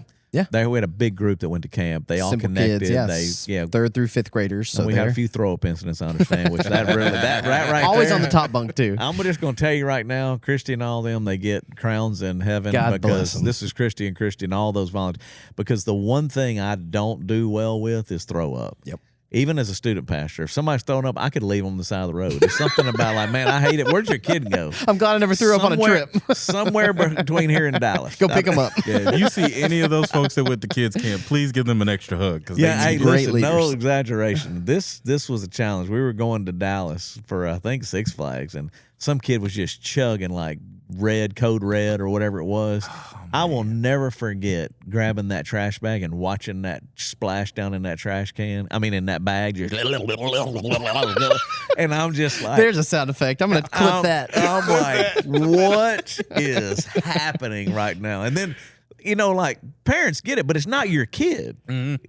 We had a big group that went to camp. They all Simple connected. kids, They 3rd through 5th graders. So we had a few throw up incidents, I understand, which that right always there, on the top bunk too. I'm just going to tell you right now, Christy and all them, they get crowns in heaven God bless because them. this is Christy and all those volunteers. Because the one thing I don't do well with is throw up. Yep. Even as a student pastor, if somebody's throwing up, I could leave them on the side of the road. There's something about like, man, I hate it. Where'd your kid go? I'm glad I never threw up on a trip. Somewhere between here and Dallas. Go pick them up. Yeah, if you see any of those folks that went to kids camp, please give them an extra hug because Yeah, they hey, need great listen, no leaders. exaggeration. This was a challenge. We were going to Dallas for I think Six Flags, and some kid was just chugging like Code Red or whatever it was. I will never forget grabbing that trash bag and watching that splash down in that trash can. I mean, in that bag, just and I'm just like, There's a sound effect. I'm going to clip that. I'm like, what is happening right now? And then, like parents get it, but it's not your kid.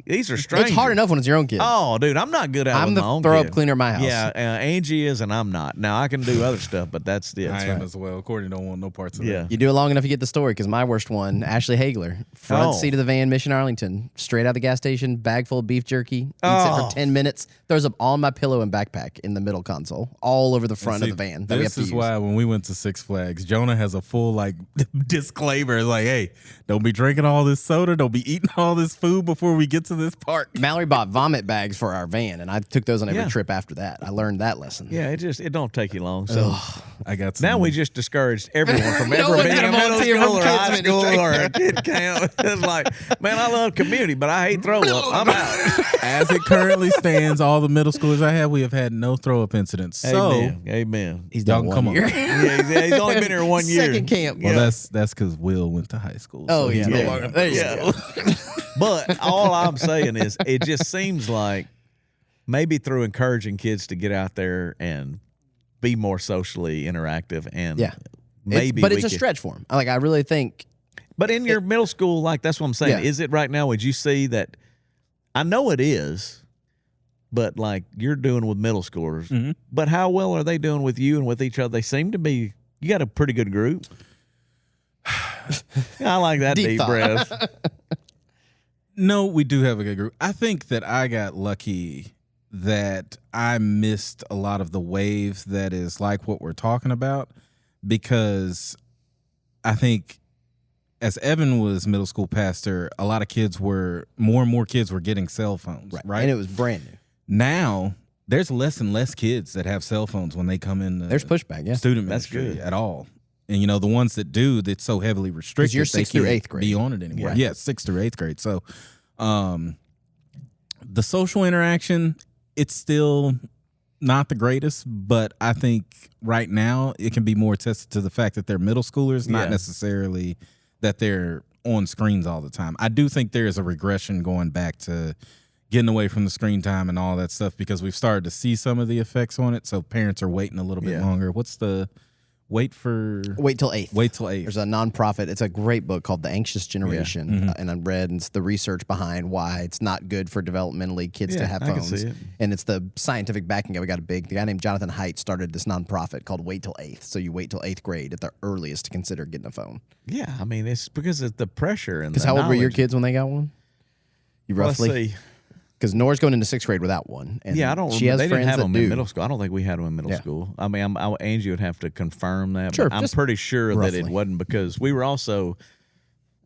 These are strangers. It's hard enough when it's your own kid. Oh, dude, I'm not good at it I'm with the my own throw up kid. cleaner in my house. Yeah, Angie is, and I'm not. Now I can do other stuff, but that's it. I am as well. Courtney don't want no parts of Yeah. that. You do it long enough, you get the story. Because my worst one, Ashley Haigler, front seat of the van, Mission Arlington, straight out of the gas station, bag full of beef jerky, eats it for 10 minutes, throws up all my pillow and backpack in the middle console, all over the front of the van. That we have This to is use. why when we went to Six Flags, Jonah has a full like disclaimer, like, "Hey, don't be drinking all this soda. Don't be eating all this food before we get to this park. Mallory bought vomit bags for our van, and I took those on every Yeah. trip after that. I learned that lesson. Yeah, it don't take you long. So I got some. now we just discouraged everyone from No ever one's being gonna a middle volunteer school from or kids high school ministry. or a kid camp. It's like, man, I love community, but I hate throw up. I'm out. As it currently stands, all the middle schoolers I have, we have had no throw up incidents. So, Amen. He's y'all done can one come on. year. He's only been here 1 year. Second camp. well, that's because Will went to high school. Oh, so yeah. he's no There you longer- go. There you Yeah. go. But all I'm saying is, it just seems like maybe through encouraging kids to get out there and be more socially interactive, and Yeah. maybe, but we it's a could- stretch for him. Like, I really think But in your middle school, like that's what I'm saying. Yeah. Is it right now? Would you see that? I know it is, but like you're doing with middle schoolers. Mhm. But how well are they doing with you and with each other? They seem to be. You got a pretty good group. I like that Deep deep thought. breath. No, we do have a good group. I think that I got lucky that I missed a lot of the wave that is like what we're talking about, because I think as Evan was middle school pastor, a lot of kids were more and more kids were getting cell phones, right? And it was brand new. Now there's less and less kids that have cell phones when they come in. There's pushback, yeah. Student That's ministry good. at all. And you know, the ones that do, that's so heavily restricted, you're they 6th through can't 8th grade. be on it anymore. Yeah. Yeah, 6th through 8th grade. So, the social interaction, it's still not the greatest, but I think right now it can be more attested to the fact that they're middle schoolers, not Yeah. necessarily that they're on screens all the time. I do think there is a regression going back to getting away from the screen time and all that stuff, because we've started to see some of the effects on it. So parents are waiting a little bit Yeah. longer. What's the wait till 8th? Wait till 8th. Eighth. There's a nonprofit. It's a great book called The Anxious Generation, Mm-hmm. and I read and it's the research behind why it's not good for developmentally kids to Yeah, have I can phones. see it. And it's the scientific backing of it. Got a big. The guy named Jonathan Haidt started this nonprofit called Wait Till 8th. So you wait till 8th grade at the earliest to consider getting a phone. Yeah, I mean it's because of the pressure and. Because the how old were your knowledge. kids when they got one? You Well, roughly? let's see. Because Nora's going into 6th grade without one. And Yeah, I don't. She has They friends didn't have that them do. in middle school. I don't think we had them in middle Yeah. school. I mean, Angie would have to confirm that. Sure, but I'm just pretty sure that roughly. it wasn't, because we were also.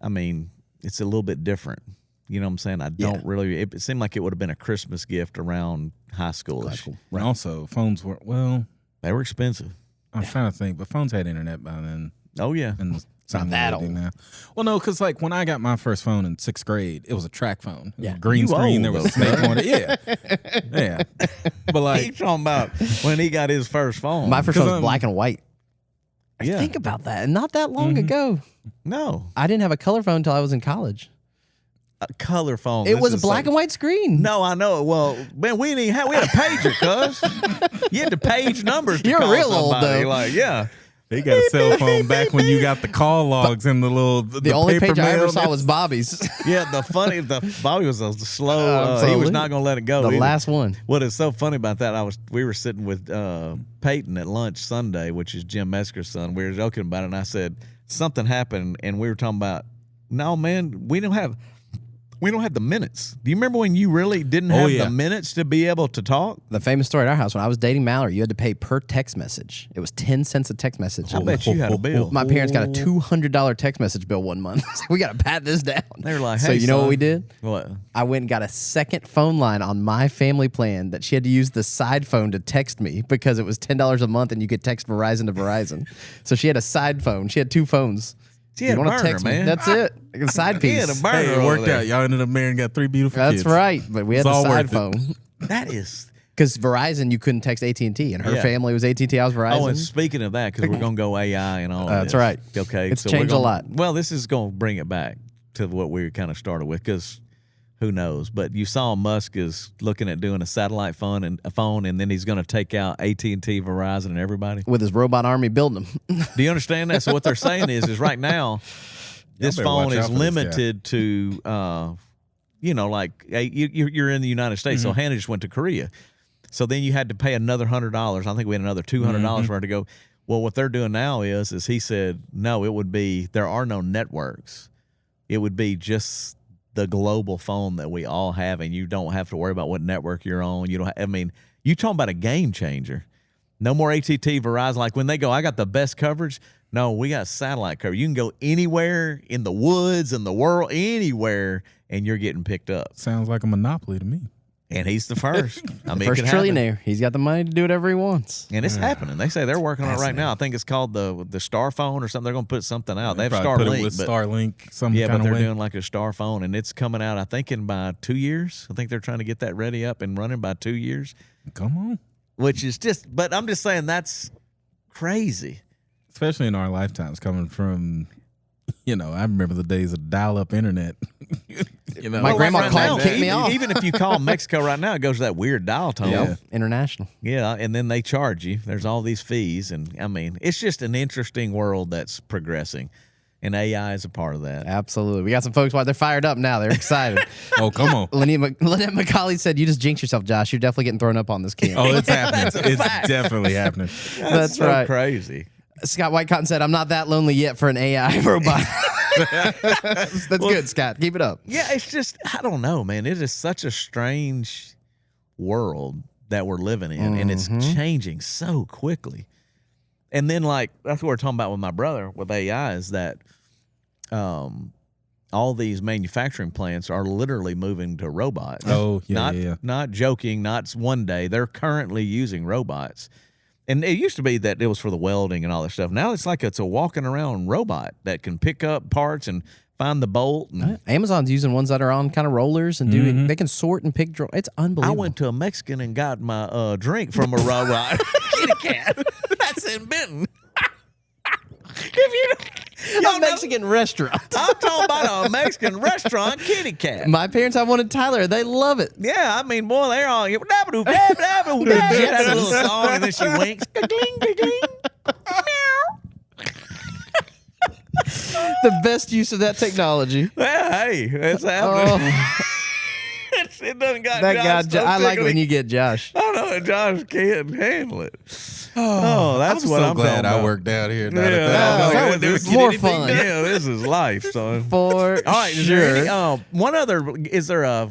I mean, it's a little bit different. You know what I'm saying? I don't really. It seemed like it would have been a Christmas gift around high schoolish. And also, phones were, well, They were expensive. I'm trying to think, but phones had internet by then. Oh yeah. And the same that way they do old. now. Well, no, because like when I got my first phone in 6th grade, it was a track phone. It was Yeah. a green You screen. old, There was a though, snake on it. Yeah, yeah. But He's like, talking about when he got his first phone. My first one 'Cause, was black and white. Yeah. Think about that. And not that long ago. No, I didn't have a color phone until I was in college. a color phone. It This was a is black like- and white screen. No, I know. Well, man, we didn't even have. We had a pager, cuz you had to page numbers. To You're call real old, somebody. though. Like, yeah. they got a cell phone back when you got the call logs and the little The only paper page I ever mail. saw was Bobby's. Yeah, Bobby was a slow. He was Absolutely. not going to let it go. The either. last one. What is so funny about that? We were sitting with Peyton at lunch Sunday, which is Jim Mesker's son. We were joking about it, and I said something happened, and we were talking about, no, man, we don't have the minutes. Do you remember when you really didn't have yeah. the minutes to be able to talk? The famous story at our house, when I was dating Mallory, you had to pay per text message. It was 10 cents a text message. I bet you had a bill. My parents got a $200 text message bill one month. We got to pat this down. They were like, so hey, you know son. what we did? What? I went and got a second phone line on my family plan that she had to use the side phone to text me because it was $10 a month and you could text Verizon to Verizon. So she had a side phone. She had two phones. She had You a wanna burner, text me? man. That's it. A side He piece. had a burner. Hey, it over worked there. out. Y'all ended up marrying, got 3 beautiful That's kids. right. But we had It's the all side worth it. phone. That is. Because Verizon, you couldn't text AT&T, and her Yeah. family was AT&T. I was Verizon. Oh, and speaking of that, because we're going to go AI and all of That's this. right. Okay. It's we're changed a gonna- lot. Well, this is going to bring it back to what we kind of started with, because who knows? But you saw Musk is looking at doing a satellite phone, and then he's going to take out AT&T, Verizon, and everybody. With his robot army building them. Do you understand that? So what they're saying is right now, this better phone watch out is for this guy. limited to, like you're in the United States. Mm-hmm. So Hannah just went to Korea. So then you had to pay another $100. I think we had another $200 Mm-hmm. for her to go. Well, what they're doing now is he said, no, it would be, there are no networks. It would be just the global phone that we all have, and you don't have to worry about what network you're on. You don't. You talking about a game changer. No more AT&T, Verizon. Like when they go, I got the best coverage. No, we got satellite coverage. You can go anywhere in the woods, in the world, anywhere, and you're getting picked up. Sounds like a monopoly to me. And he's the first. I mean, First it could happen. trillionaire. He's got the money to do whatever he wants. And it's happening. They say they're working on it right now. I think it's called the Star Phone or something. They're going to put something out. They have Probably put it Starlink. with But, Starlink, some yeah, kind but of they're way. doing like a Star Phone, and it's coming out, I think, in by 2 years. I think they're trying to get that ready up and running by 2 years. Come on. Which is just, but I'm just saying that's crazy. Especially in our lifetimes, coming from, I remember the days of dial-up internet. My grandma right called now, and kicked me off. Even if you call Mexico right now, it goes to that weird dial tone. Yeah. International. Yeah, and then they charge you. There's all these fees, and I mean, it's just an interesting world that's progressing, and AI is a part of that. Absolutely. We got some folks, they're fired up now. They're excited. Oh, come on. Lynette McCauley said, "You just jinxed yourself, Josh. You're definitely getting thrown up on this camp." Oh, it's happening. It's definitely happening. That's so right. crazy. Scott Whitecotton said, "I'm not that lonely yet for an AI robot." That's good, Scott. Keep it up. Yeah, it's just, I don't know, man. It is such a strange world that we're living in, and it's changing so quickly. And then, like, that's what we're talking about with my brother with AI is that all these manufacturing plants are literally moving to robots. Oh, yeah, Not joking, not one day. They're currently using robots. And it used to be that it was for the welding and all that stuff. Now it's like it's a walking around robot that can pick up parts and find the bolt. And Amazon's using ones that are on kind of rollers and doing. They can sort and pick. It's unbelievable. I went to a Mexican and got my drink from a robot. Kitty cat. That's in Benton. A Mexican restaurant. I'm talking about a Mexican restaurant kitty cat. My parents have one in Tyler. They love it. Yeah, I mean, boy, they're all that little song, and then she winks. The best use of that technology. Well, hey, it's happening. Oh, It doesn't got that Josh guy. so I like tickly. when you get Josh. I know Josh can't handle it. Oh, that's I'm what so I'm glad talking I about. worked out here. Yeah, It's more fun. Yeah, this is life, son. For All right, is sure. there any, one other? Is there a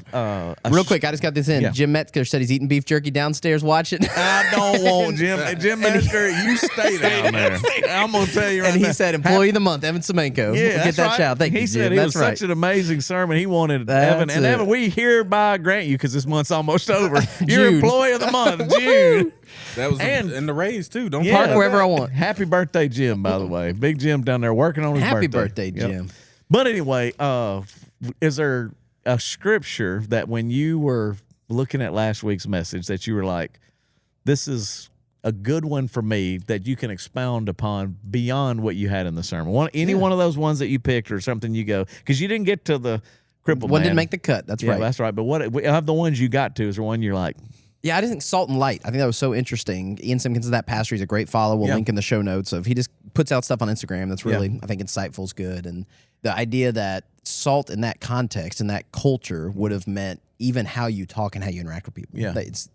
Real quick, I just got this in. Yeah. Jim Metzger said he's eating beef jerky downstairs watching. I don't want Jim Metzger. You stay down there. I'm gonna tell you right And now. he said, "Employee of the month, Evan Semanco." Yeah, Get that's that right. shout. Thank he you, said Jim. it was That's right. such an amazing sermon. He wanted That's Evan. And it. Evan, we hereby grant you, because this month's almost over. You're June. employee of the month, June. That was And- and the raise too. Don't Park forget. wherever I want. Happy birthday, Jim, by the way. Big Jim down there working on his Happy birthday. birthday, Yep. Jim. But anyway, is there a scripture that when you were looking at last week's message that you were like, this is a good one for me that you can expound upon beyond what you had in the sermon? One of those ones that you picked or something you go, because you didn't get to the crippled One man. didn't make the cut. That's Yeah, right. that's right. But what of the ones you got to, is there one you're like, Yeah, I just think Salt and Light. I think that was so interesting. Ian Simpkins is that pastor. He's a great follow. We'll Yeah. link in the show notes of he just puts out stuff on Instagram that's really, I think, insightful is good. And the idea that salt in that context and that culture would have meant even how you talk and how you interact with people. Yeah. That it's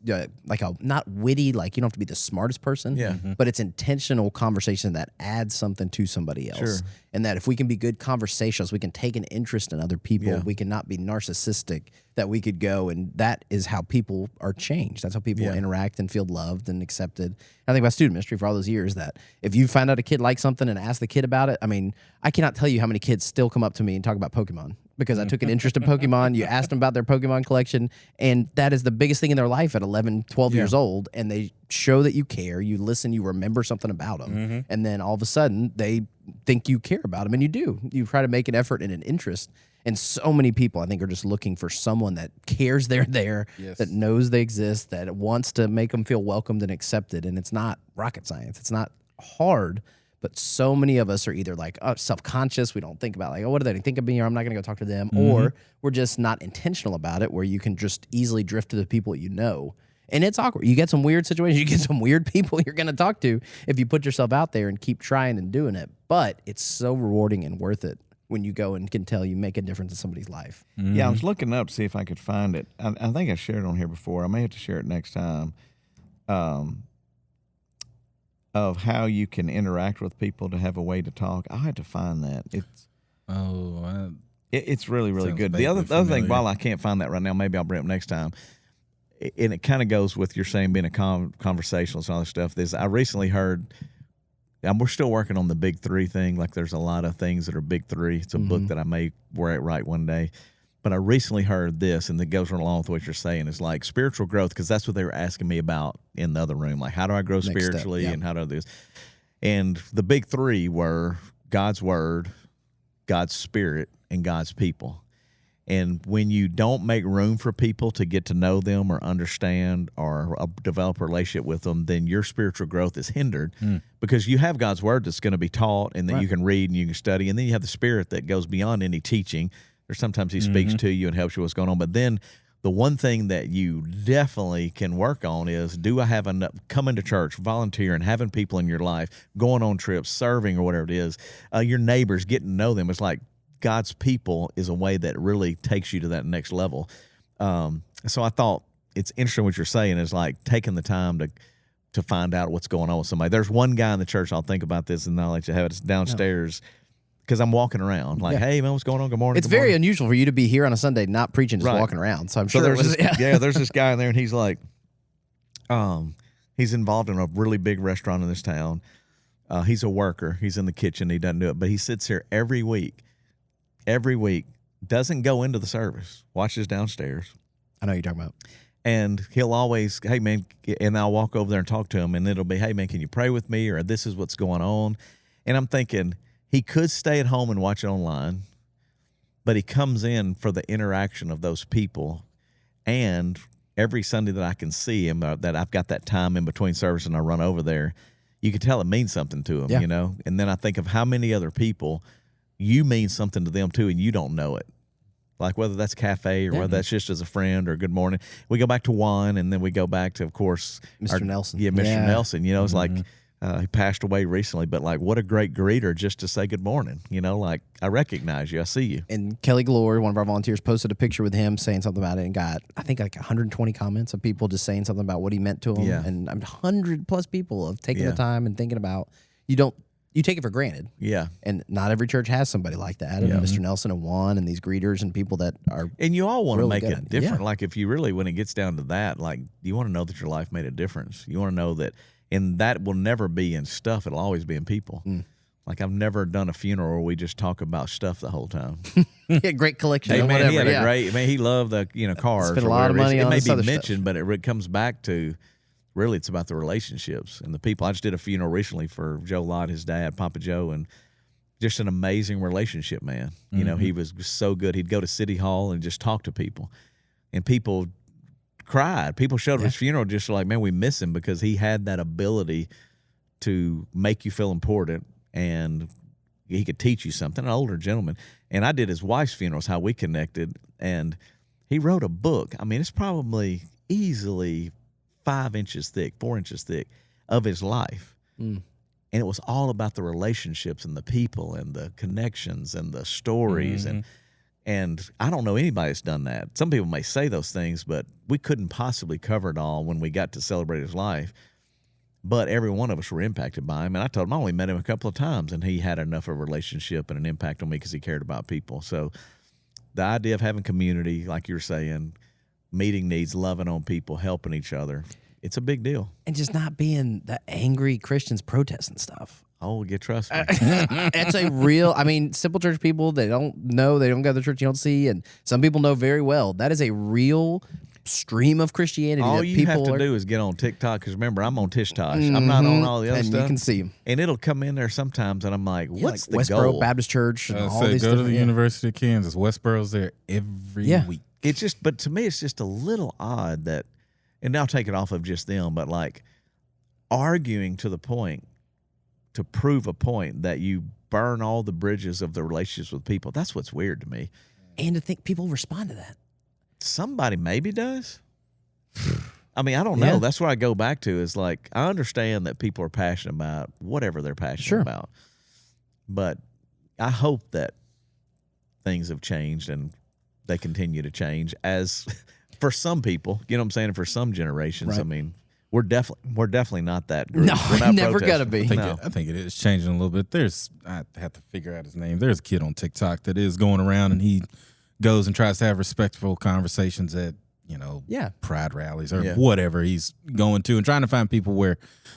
like a not witty, like you don't have to be the smartest person. Yeah. But it's intentional conversation that adds something to somebody else. Sure. And that if we can be good conversationalists, we can take an interest in other people. Yeah. We cannot be narcissistic. That we could go, and that is how people are changed. That's how people Yeah. interact and feel loved and accepted. I think about student ministry for all those years that if you find out a kid likes something and ask the kid about it, I mean, I cannot tell you how many kids still come up to me and talk about Pokemon because I took an interest in Pokemon. You asked them about their Pokemon collection, and that is the biggest thing in their life at 11, 12 years old, and they show that you care, you listen, you remember something about them, and then all of a sudden they think you care about them, and you do. You try to make an effort and an interest. And so many people, I think, are just looking for someone that cares they're there, that knows they exist, that wants to make them feel welcomed and accepted. And it's not rocket science. It's not hard. But so many of us are either like self-conscious. We don't think about like, oh, what do they think of me? Or I'm not going to go talk to them. Or we're just not intentional about it, where you can just easily drift to the people you know. And it's awkward. You get some weird situations. You get some weird people you're going to talk to if you put yourself out there and keep trying and doing it. But it's so rewarding and worth it when you go and can tell you make a difference in somebody's life. Yeah, I was looking up to see if I could find it. I think I shared it on here before. I may have to share it next time. Of how you can interact with people to have a way to talk. I had to find that. It's really, really Sounds good. The other vaguely thing, familiar. while I can't find that right now, maybe I'll bring it up next time. And it kind of goes with your saying being a conversationalist and all this stuff. I recently heard And we're still working on the big three thing. Like there's a lot of things that are big three. It's a book that I may write one day. But I recently heard this, and that goes along with what you're saying, is like spiritual growth, because that's what they were asking me about in the other room. Like, how do I grow spiritually and how do I do this? And the big three were God's word, God's spirit, and God's people. And when you don't make room for people to get to know them or understand or develop a relationship with them, then your spiritual growth is hindered because you have God's word that's going to be taught and that you can read and you can study. And then you have the spirit that goes beyond any teaching. Or sometimes he speaks to you and helps you what's going on. But then the one thing that you definitely can work on is, do I have enough coming to church, volunteering, having people in your life, going on trips, serving or whatever it is, your neighbors, getting to know them. It's like, God's people is a way that really takes you to that next level. So I thought it's interesting what you're saying is like taking the time to find out what's going on with somebody. There's one guy in the church, I'll think about this and I'll let you have it. It's downstairs because I'm walking around like, hey, man, what's going on? Good morning. It's very unusual for you to be here on a Sunday not preaching, just walking around. So I'm sure there's this guy in there and he's like, he's involved in a really big restaurant in this town. He's a worker. He's in the kitchen. He doesn't do it, but he sits here every week, doesn't go into the service, watches downstairs. I know what you're talking about. And he'll always, hey, man, and I'll walk over there and talk to him, and it'll be, hey, man, can you pray with me? Or this is what's going on. And I'm thinking he could stay at home and watch it online, but he comes in for the interaction of those people. And every Sunday that I can see him, that I've got that time in between service and I run over there, you can tell it means something to him, you know? And then I think of how many other people you mean something to them too, and you don't know it. Like whether that's cafe or whether that's just as a friend or good morning. We go back to Juan, and then we go back to, of course, Mr. Nelson. Yeah, Mr. Nelson. You know, it's like he passed away recently, but like what a great greeter just to say good morning. You know, like I recognize you, I see you. And Kelly Glory, one of our volunteers, posted a picture with him saying something about it and got, I think, like 120 comments of people just saying something about what he meant to him. Yeah. And 100+ people have taken the time and thinking about, you take it for granted. Yeah. And not every church has somebody like that. And Mr. Nelson and Juan and these greeters and people that are. And you all want to really make it different. Yeah. Like if you really, when it gets down to that, like you want to know that your life made a difference. You want to know that, and that will never be in stuff. It'll always be in people. Like I've never done a funeral where we just talk about stuff the whole time. Great collection. Hey, of man, whatever. he had a great, man, he loved the, cars. Spent a lot of money on it may be stuff. mentioned, but it comes back to, really, it's about the relationships and the people. I just did a funeral recently for Joe Lott, his dad, Papa Joe, and just an amazing relationship, man. You know, he was so good. He'd go to City Hall and just talk to people, and people cried. People showed up at his funeral just like, man, we miss him because he had that ability to make you feel important, and he could teach you something. An older gentleman. And I did his wife's funerals, how we connected, and he wrote a book. I mean, it's probably easily 5 inches thick, 4 inches thick of his life. And it was all about the relationships and the people and the connections and the stories. And I don't know anybody that's done that. Some people may say those things, but we couldn't possibly cover it all when we got to celebrate his life. But every one of us were impacted by him. And I told him I only met him a couple of times, and he had enough of a relationship and an impact on me because he cared about people. So the idea of having community, like you're saying, meeting needs, loving on people, helping each other, it's a big deal. And just not being the angry Christians protesting stuff. Oh, you trust me. It's a real, simple church people, they don't know, they don't go to the church you don't see, and some people know very well. That is a real stream of Christianity. All that you have to do is get on TikTok, because remember, I'm on TikTok. I'm not on all the other and stuff. You can see them. And it'll come in there sometimes, and I'm like, what's the Westboro goal? Baptist Church. And all these go to the University of Kansas. Westboro's there every week. It's just, but to me, it's just a little odd that, and I'll take it off of just them, but like arguing to the point, to prove a point that you burn all the bridges of the relationships with people. That's what's weird to me. And to think people respond to that. Somebody maybe does. I don't know. That's what I go back to is like, I understand that people are passionate about whatever they're passionate about. But I hope that things have changed and they continue to change as for some people, you know what I'm saying? And for some generations, we're definitely not that group. No, we're not never gonna be. I think it is changing a little bit. I have to figure out his name. There's a kid on TikTok that is going around, and he goes and tries to have respectful conversations at pride rallies or whatever he's going to, and trying to find people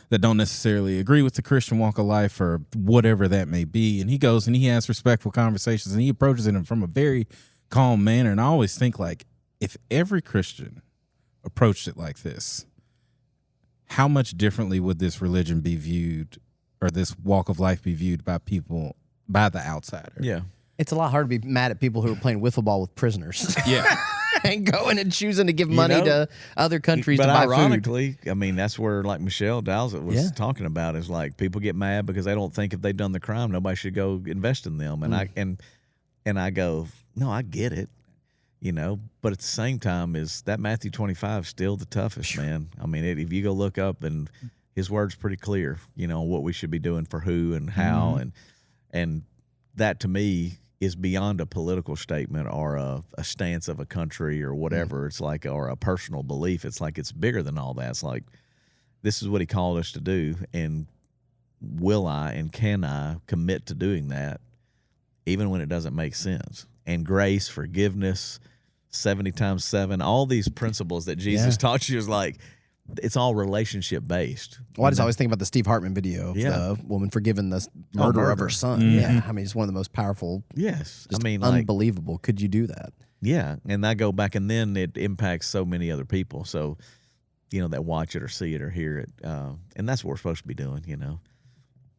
that don't necessarily agree with the Christian walk of life or whatever that may be. And he goes and he has respectful conversations and he approaches it from a very calm manner. And I always think, like, if every Christian approached it like this, how much differently would this religion be viewed, or this walk of life be viewed by people, by the outsider? Yeah. It's a lot hard to be mad at people who are playing wiffle ball with prisoners. Yeah. And going and choosing to give money to other countries to buy ironically, food. I mean, that's where, like Michelle Dowsett was talking about, is like people get mad because they don't think if they've done the crime, nobody should go invest in them. And I go, no, I get it, but at the same time, is that Matthew 25 still the toughest, man? I mean, if you go look up, and his word's pretty clear, what we should be doing for who and how, and that to me is beyond a political statement or a stance of a country or whatever. It's like, or a personal belief. It's like, it's bigger than all that. It's like, this is what he called us to do. And will I and can I commit to doing that, even when it doesn't make sense? And grace, forgiveness, 70 times 7, all these principles that Jesus taught you, is like, it's all relationship based. Well, I just always think about the Steve Hartman video of the woman forgiving the murder of her son. Mm-hmm. Yeah, I mean, it's one of the most powerful. Yes, I mean, unbelievable. Like, could you do that? Yeah, and I go back, and then it impacts so many other people. So, that watch it or see it or hear it, and that's what we're supposed to be doing.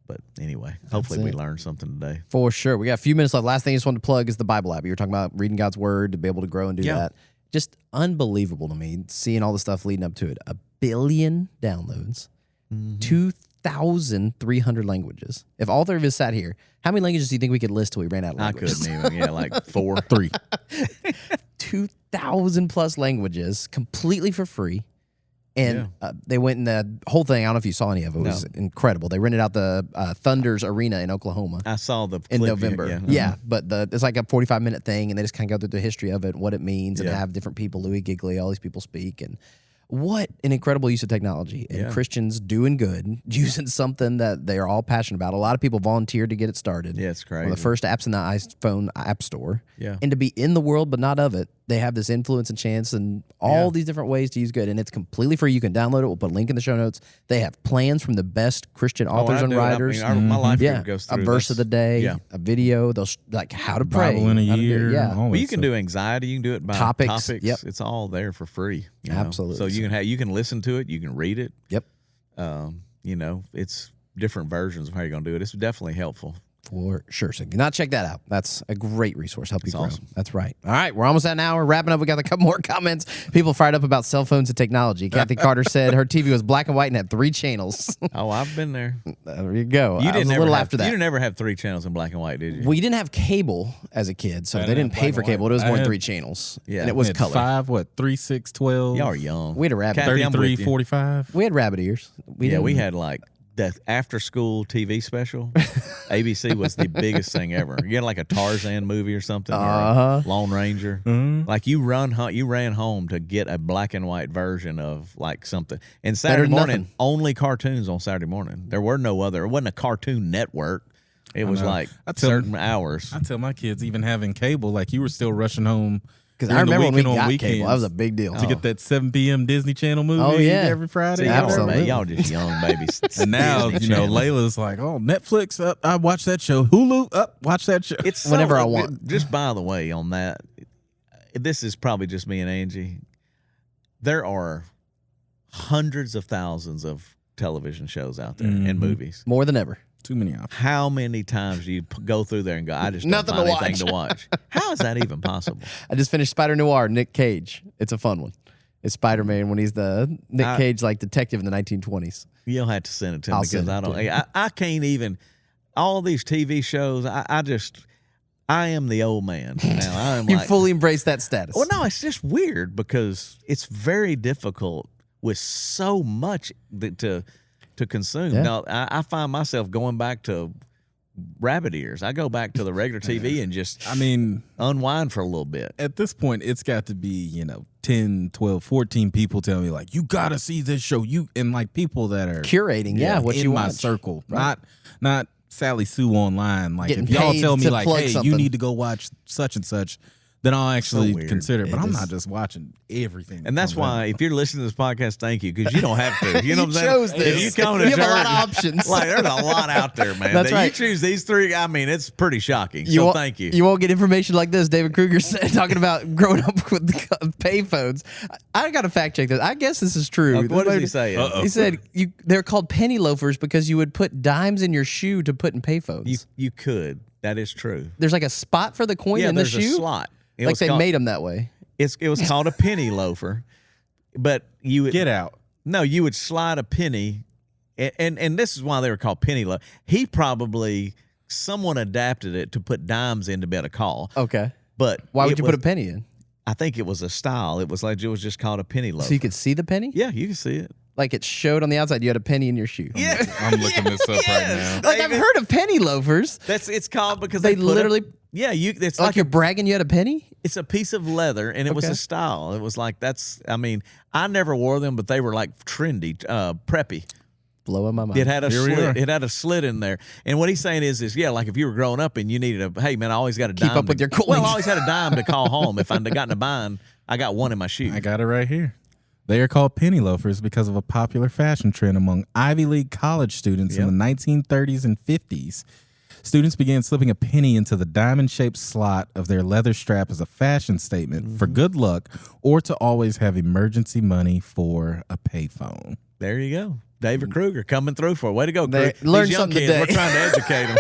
But anyway, hopefully we learned something today. For sure. We got a few minutes left. Last thing I just wanted to plug is the Bible app. You were talking about reading God's word to be able to grow and do that. Just unbelievable to me, seeing all the stuff leading up to it. 1 billion downloads, 2,300 languages. If all three of us sat here, how many languages do you think we could list till we ran out of languages? I couldn't even. Like 4. 3. 2,000 plus languages, completely for free. And they went in the whole thing. I don't know if you saw any of it. It was incredible. They rented out the Thunder's Arena in Oklahoma. I saw the clip in November. But it's like a 45-minute thing, and they just kind of go through the history of it, what it means, and have different people, Louis Gigley, all these people speak. And what an incredible use of technology, and Christians doing good, using something that they are all passionate about. A lot of people volunteered to get it started. Yeah, it's crazy. One of the first apps in the iPhone App Store. Yeah. And to be in the world but not of it, they have this influence and chance and all these different ways to use good. And it's completely free. You can download it. We'll put a link in the show notes. They have plans from the best Christian authors and writers. I mean, my life group goes through a verse of the day, a video. They'll like how to pray. Bible in a year. Well, you can do anxiety. You can do it by topics. Yep. It's all there for free. Absolutely. So you can listen to it. You can read it. Yep. It's different versions of how you're going to do it. It's definitely helpful. For sure. So do not check that out. That's a great resource. Help you grow. Awesome. That's right. All right. We're almost at an hour. Wrapping up. We got a couple more comments. People fired up about cell phones and technology. Kathy Carter said her TV was black and white and had 3 channels. Oh, I've been there. There you go. You didn't a little after that. You didn't ever have 3 channels in black and white, did you? We didn't have cable as a kid, so they didn't pay for cable. It was more than 3 channels. Yeah. And it was color. 5, 3, 6, 12. Y'all are young. We had a rabbit. Kathy, 33, 45. We had rabbit ears. We had like the after-school TV special. ABC was the biggest thing ever. You had like a Tarzan movie or something, or a Lone Ranger. Like you ran home to get a black and white version of like something. And Saturday morning, only cartoons on Saturday morning. There were no other. It wasn't a Cartoon Network. It was like certain hours. I tell my kids, even having cable, like you were still rushing home. Because I remember when we got cable, that was a big deal. To get that 7 p.m. Disney Channel movie every Friday. See, y'all just young babies. And now, Layla's like, oh, Netflix, I watch that show. Hulu, watch that show. It's whenever I want. Just by the way, on that, this is probably just me and Angie. There are hundreds of thousands of television shows out there and movies. More than ever. Too many options. How many times do you go through there and go, I just don't find anything to watch? How is that even possible? I just finished Spider Noir, Nick Cage. It's a fun one. It's Spider-Man when he's the Nick Cage like detective in the 1920s. You'll have to send it to me because I can't even. All these TV shows, I am the old man now. You fully embrace that status. Well, no, it's just weird because it's very difficult with so much to consume. Yeah. Now, I find myself going back to rabbit ears. I go back to the regular TV and just, unwind for a little bit. At this point, it's got to be, 10, 12, 14 people tell me, like, you got to see this show. And, like, people that are curating, what in you my watch. circle. Right. Not Sally Sue online. Like, Getting if y'all paid tell me, to like, plug hey, something. you need to go watch such and such, then I'll actually weird. consider it. But It I'm is. not just watching everything. And that's why, if you're listening to this podcast, thank you, because you don't have to. You know what I'm saying? chose this. If you come to You have a church, lot of options. Like, there's a lot out there, man. That's That right. You choose these three. I mean, it's pretty shocking. You So won't- thank you. You won't get information like this. David Kruger said, talking about growing up with payphones. I got to fact check this. I guess this is true. What does he say? He said they're called penny loafers because you would put dimes in your shoe to put in payphones. You could. That is true. There's like a spot for the coin in the there's shoe. a slot. It Like was they called- made them that way. It was called a penny loafer, but you would get out. No, you would slide a penny, and this is why they were called penny loaf. Someone adapted it to put dimes in to be able to call. Okay. But Why would it you was- put a penny in? I think it was a style. It was just called a penny loaf. So you could see the penny? Yeah, you can see it. Like it showed on the outside you had a penny in your shoe. Yeah, I'm looking this up right now. Like I've heard of penny loafers. It's called because They put literally- it's Like like you're bragging you had a penny? it's a piece of leather, and it was Okay. a style. It was like I mean, I never wore them, but they were like trendy, preppy. Blowing my mind. It had a Here we slit. are. It had a slit in there. And what he's saying is like if you were growing up and you needed hey man, I always got a dime. Keep up with your coins. Well, I always had a dime to call home. If I'd gotten a bind, I got one in my shoe. I got it right here. They are called penny loafers because of a popular fashion trend among Ivy League college students in the 1930s and 50s. Students began slipping a penny into the diamond-shaped slot of their leather strap as a fashion statement for good luck or to always have emergency money for a payphone. There you go. David Kruger coming through for it. Way to go, They Kruger. learned These young something kids, today. we're trying to educate them.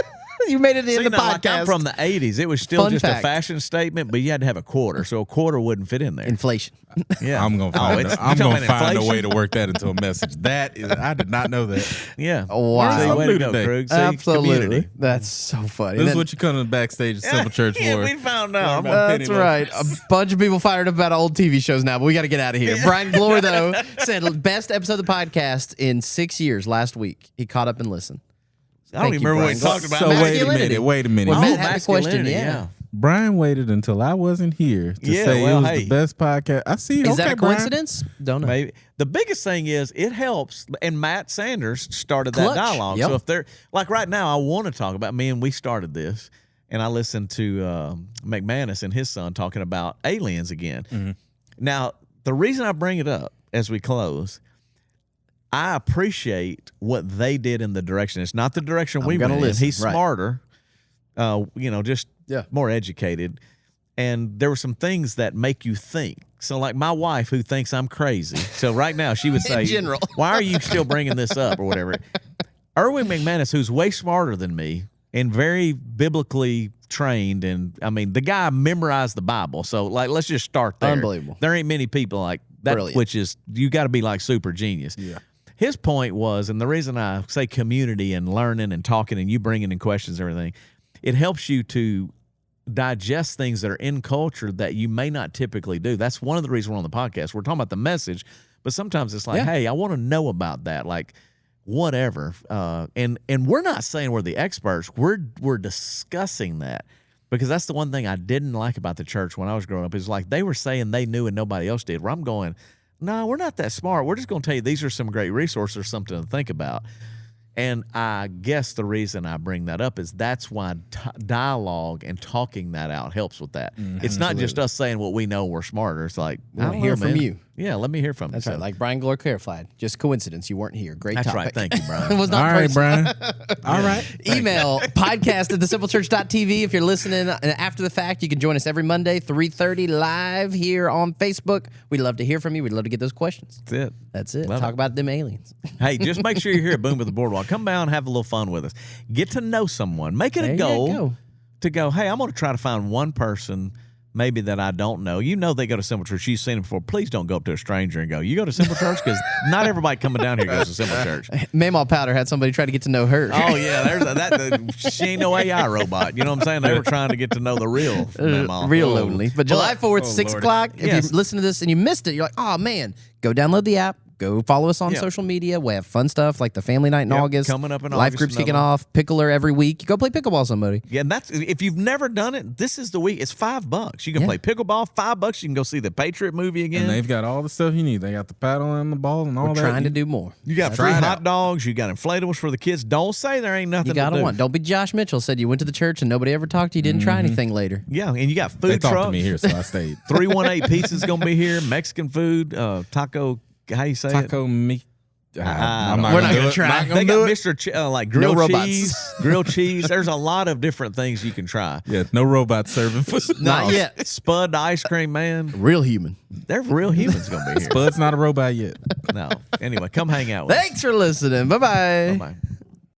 You made it in See, the now, like, podcast. I'm from the 80s. It was still Fun just fact. a fashion statement, but you had to have a quarter, so a quarter wouldn't fit in there. Inflation. Yeah, I'm gonna find. it's- I'm you talking gonna about find a inflation? way to work that into a message. That is, I did not know that. Yeah. Wow. See, way to Something go, today. Krug. See, Absolutely. community. That's so funny. This And is then- what you come to the backstage at Simple Church Yeah, for. we found out. That's right. A bunch of people fired up about old TV shows now, but we got to get out of here. Brian Glore, though, said best episode of the podcast in 6 years last week. He caught up and listened. I don't Thank even you, remember what Brian. he talked about. So Masculinity. wait a minute. Well, Oh, Matt had the question, masculinity, yeah. Brian waited until I wasn't here to Yeah, say well, it was hey. the best podcast. I see. Is okay, that a Brian. coincidence? Don't know. Maybe the biggest thing is it helps, and Matt Sanders started that Clutch. dialogue. Yep. So if they're like right now, I want to talk about me and we started this, and I listened to McManus and his son talking about aliens again. Mm-hmm. Now, the reason I bring it up as we close, I appreciate what they did in the direction. It's not the direction we gonna went in. listen, He's right. smarter, just Yeah. more educated. And there were some things that make you think. So, like my wife, who thinks I'm crazy. So, right now, she would say, general. "Why are you still bringing this up?" or whatever. Erwin McManus, who's way smarter than me and very biblically trained, and I mean, the guy memorized the Bible. So, like, let's just start there. Unbelievable. There ain't many people like that, Brilliant. which is you got to be like super genius. Yeah. His point was, and the reason I say community and learning and talking and you bringing in questions and everything, it helps you to digest things that are in culture that you may not typically do. That's one of the reasons we're on the podcast. We're talking about the message, but sometimes it's like, Yeah. hey, I want to know about that, like whatever. And we're not saying we're the experts. We're discussing that because that's the one thing I didn't like about the church when I was growing up is like they were saying they knew and nobody else did. Where I'm going, no, we're not that smart. We're just going to tell you these are some great resources or something to think about. And I guess the reason I bring that up is that's why dialogue and talking that out helps with that. It's not just us saying what we know we're smarter. It's like, We I wanna don't hear know, from man. you. Yeah, let me hear from That's you. right. Like Brian Glore clarified. Just coincidence. You weren't here. Great That's topic. right. Thank you, Brian. It was not All right, personal. Brian. All right. Email podcast at thesimplechurch.tv. If you're listening after the fact, you can join us every Monday, 3:30 live here on Facebook. We'd love to hear from you. We'd love to get those questions. That's it. That's it. Love Talk it. about them aliens. Hey, just make sure you're here at Boom with the Boardwalk. Come down and have a little fun with us. Get to know someone. Make it There a you goal go. to go, hey, I'm going to try to find one person maybe that I don't know. You know they go to Simple Church. You've seen them before. Please don't go up to a stranger and go, you go to Simple Church? Because not everybody coming down here goes to Simple Church. Mamaw Powder had somebody try to get to know her. Oh, yeah. She ain't no AI robot. You know what I'm saying? They were trying to get to know the real Mamaw. Real lonely. But July 4th, oh, 6 Lord. o'clock, if Yes. you listen to this and you missed it, you're like, oh, man, go download the app. go follow us on Yeah. social media. We have fun stuff like the family night in Yep, August. coming up in Life August, group's kicking another one. off. Pickler every week. You go play pickleball, somebody. Yeah, and that's if you've never done it. This is the week. It's $5. You can Yeah. play pickleball. $5. You can go see the Patriot movie again. And they've got all the stuff you need. They got the paddle and the ball and all We're that. trying to do more. You got Try free it hot out. dogs. You got inflatables for the kids. Don't say there ain't nothing You got to to do. want. Don't be Josh Mitchell said you went to the church and nobody ever talked to you. Didn't try anything later. Yeah, and you got food They trucks. talked to me here, so I stayed. 318 Pizza's gonna be here. Mexican food, taco. How you say it? Taco meat. I'm We're not do gonna it. try. Not They gonna got do it. Mr. Like grilled robots. cheese, grilled cheese. There's a lot of different things you can try. Yeah, no robot serving food. Not yet. Spud the ice cream man. Real human. They're real humans gonna be here. Bud's not a robot yet. No. Anyway, come hang out with us. Thanks for listening. Bye-bye. Bye-bye.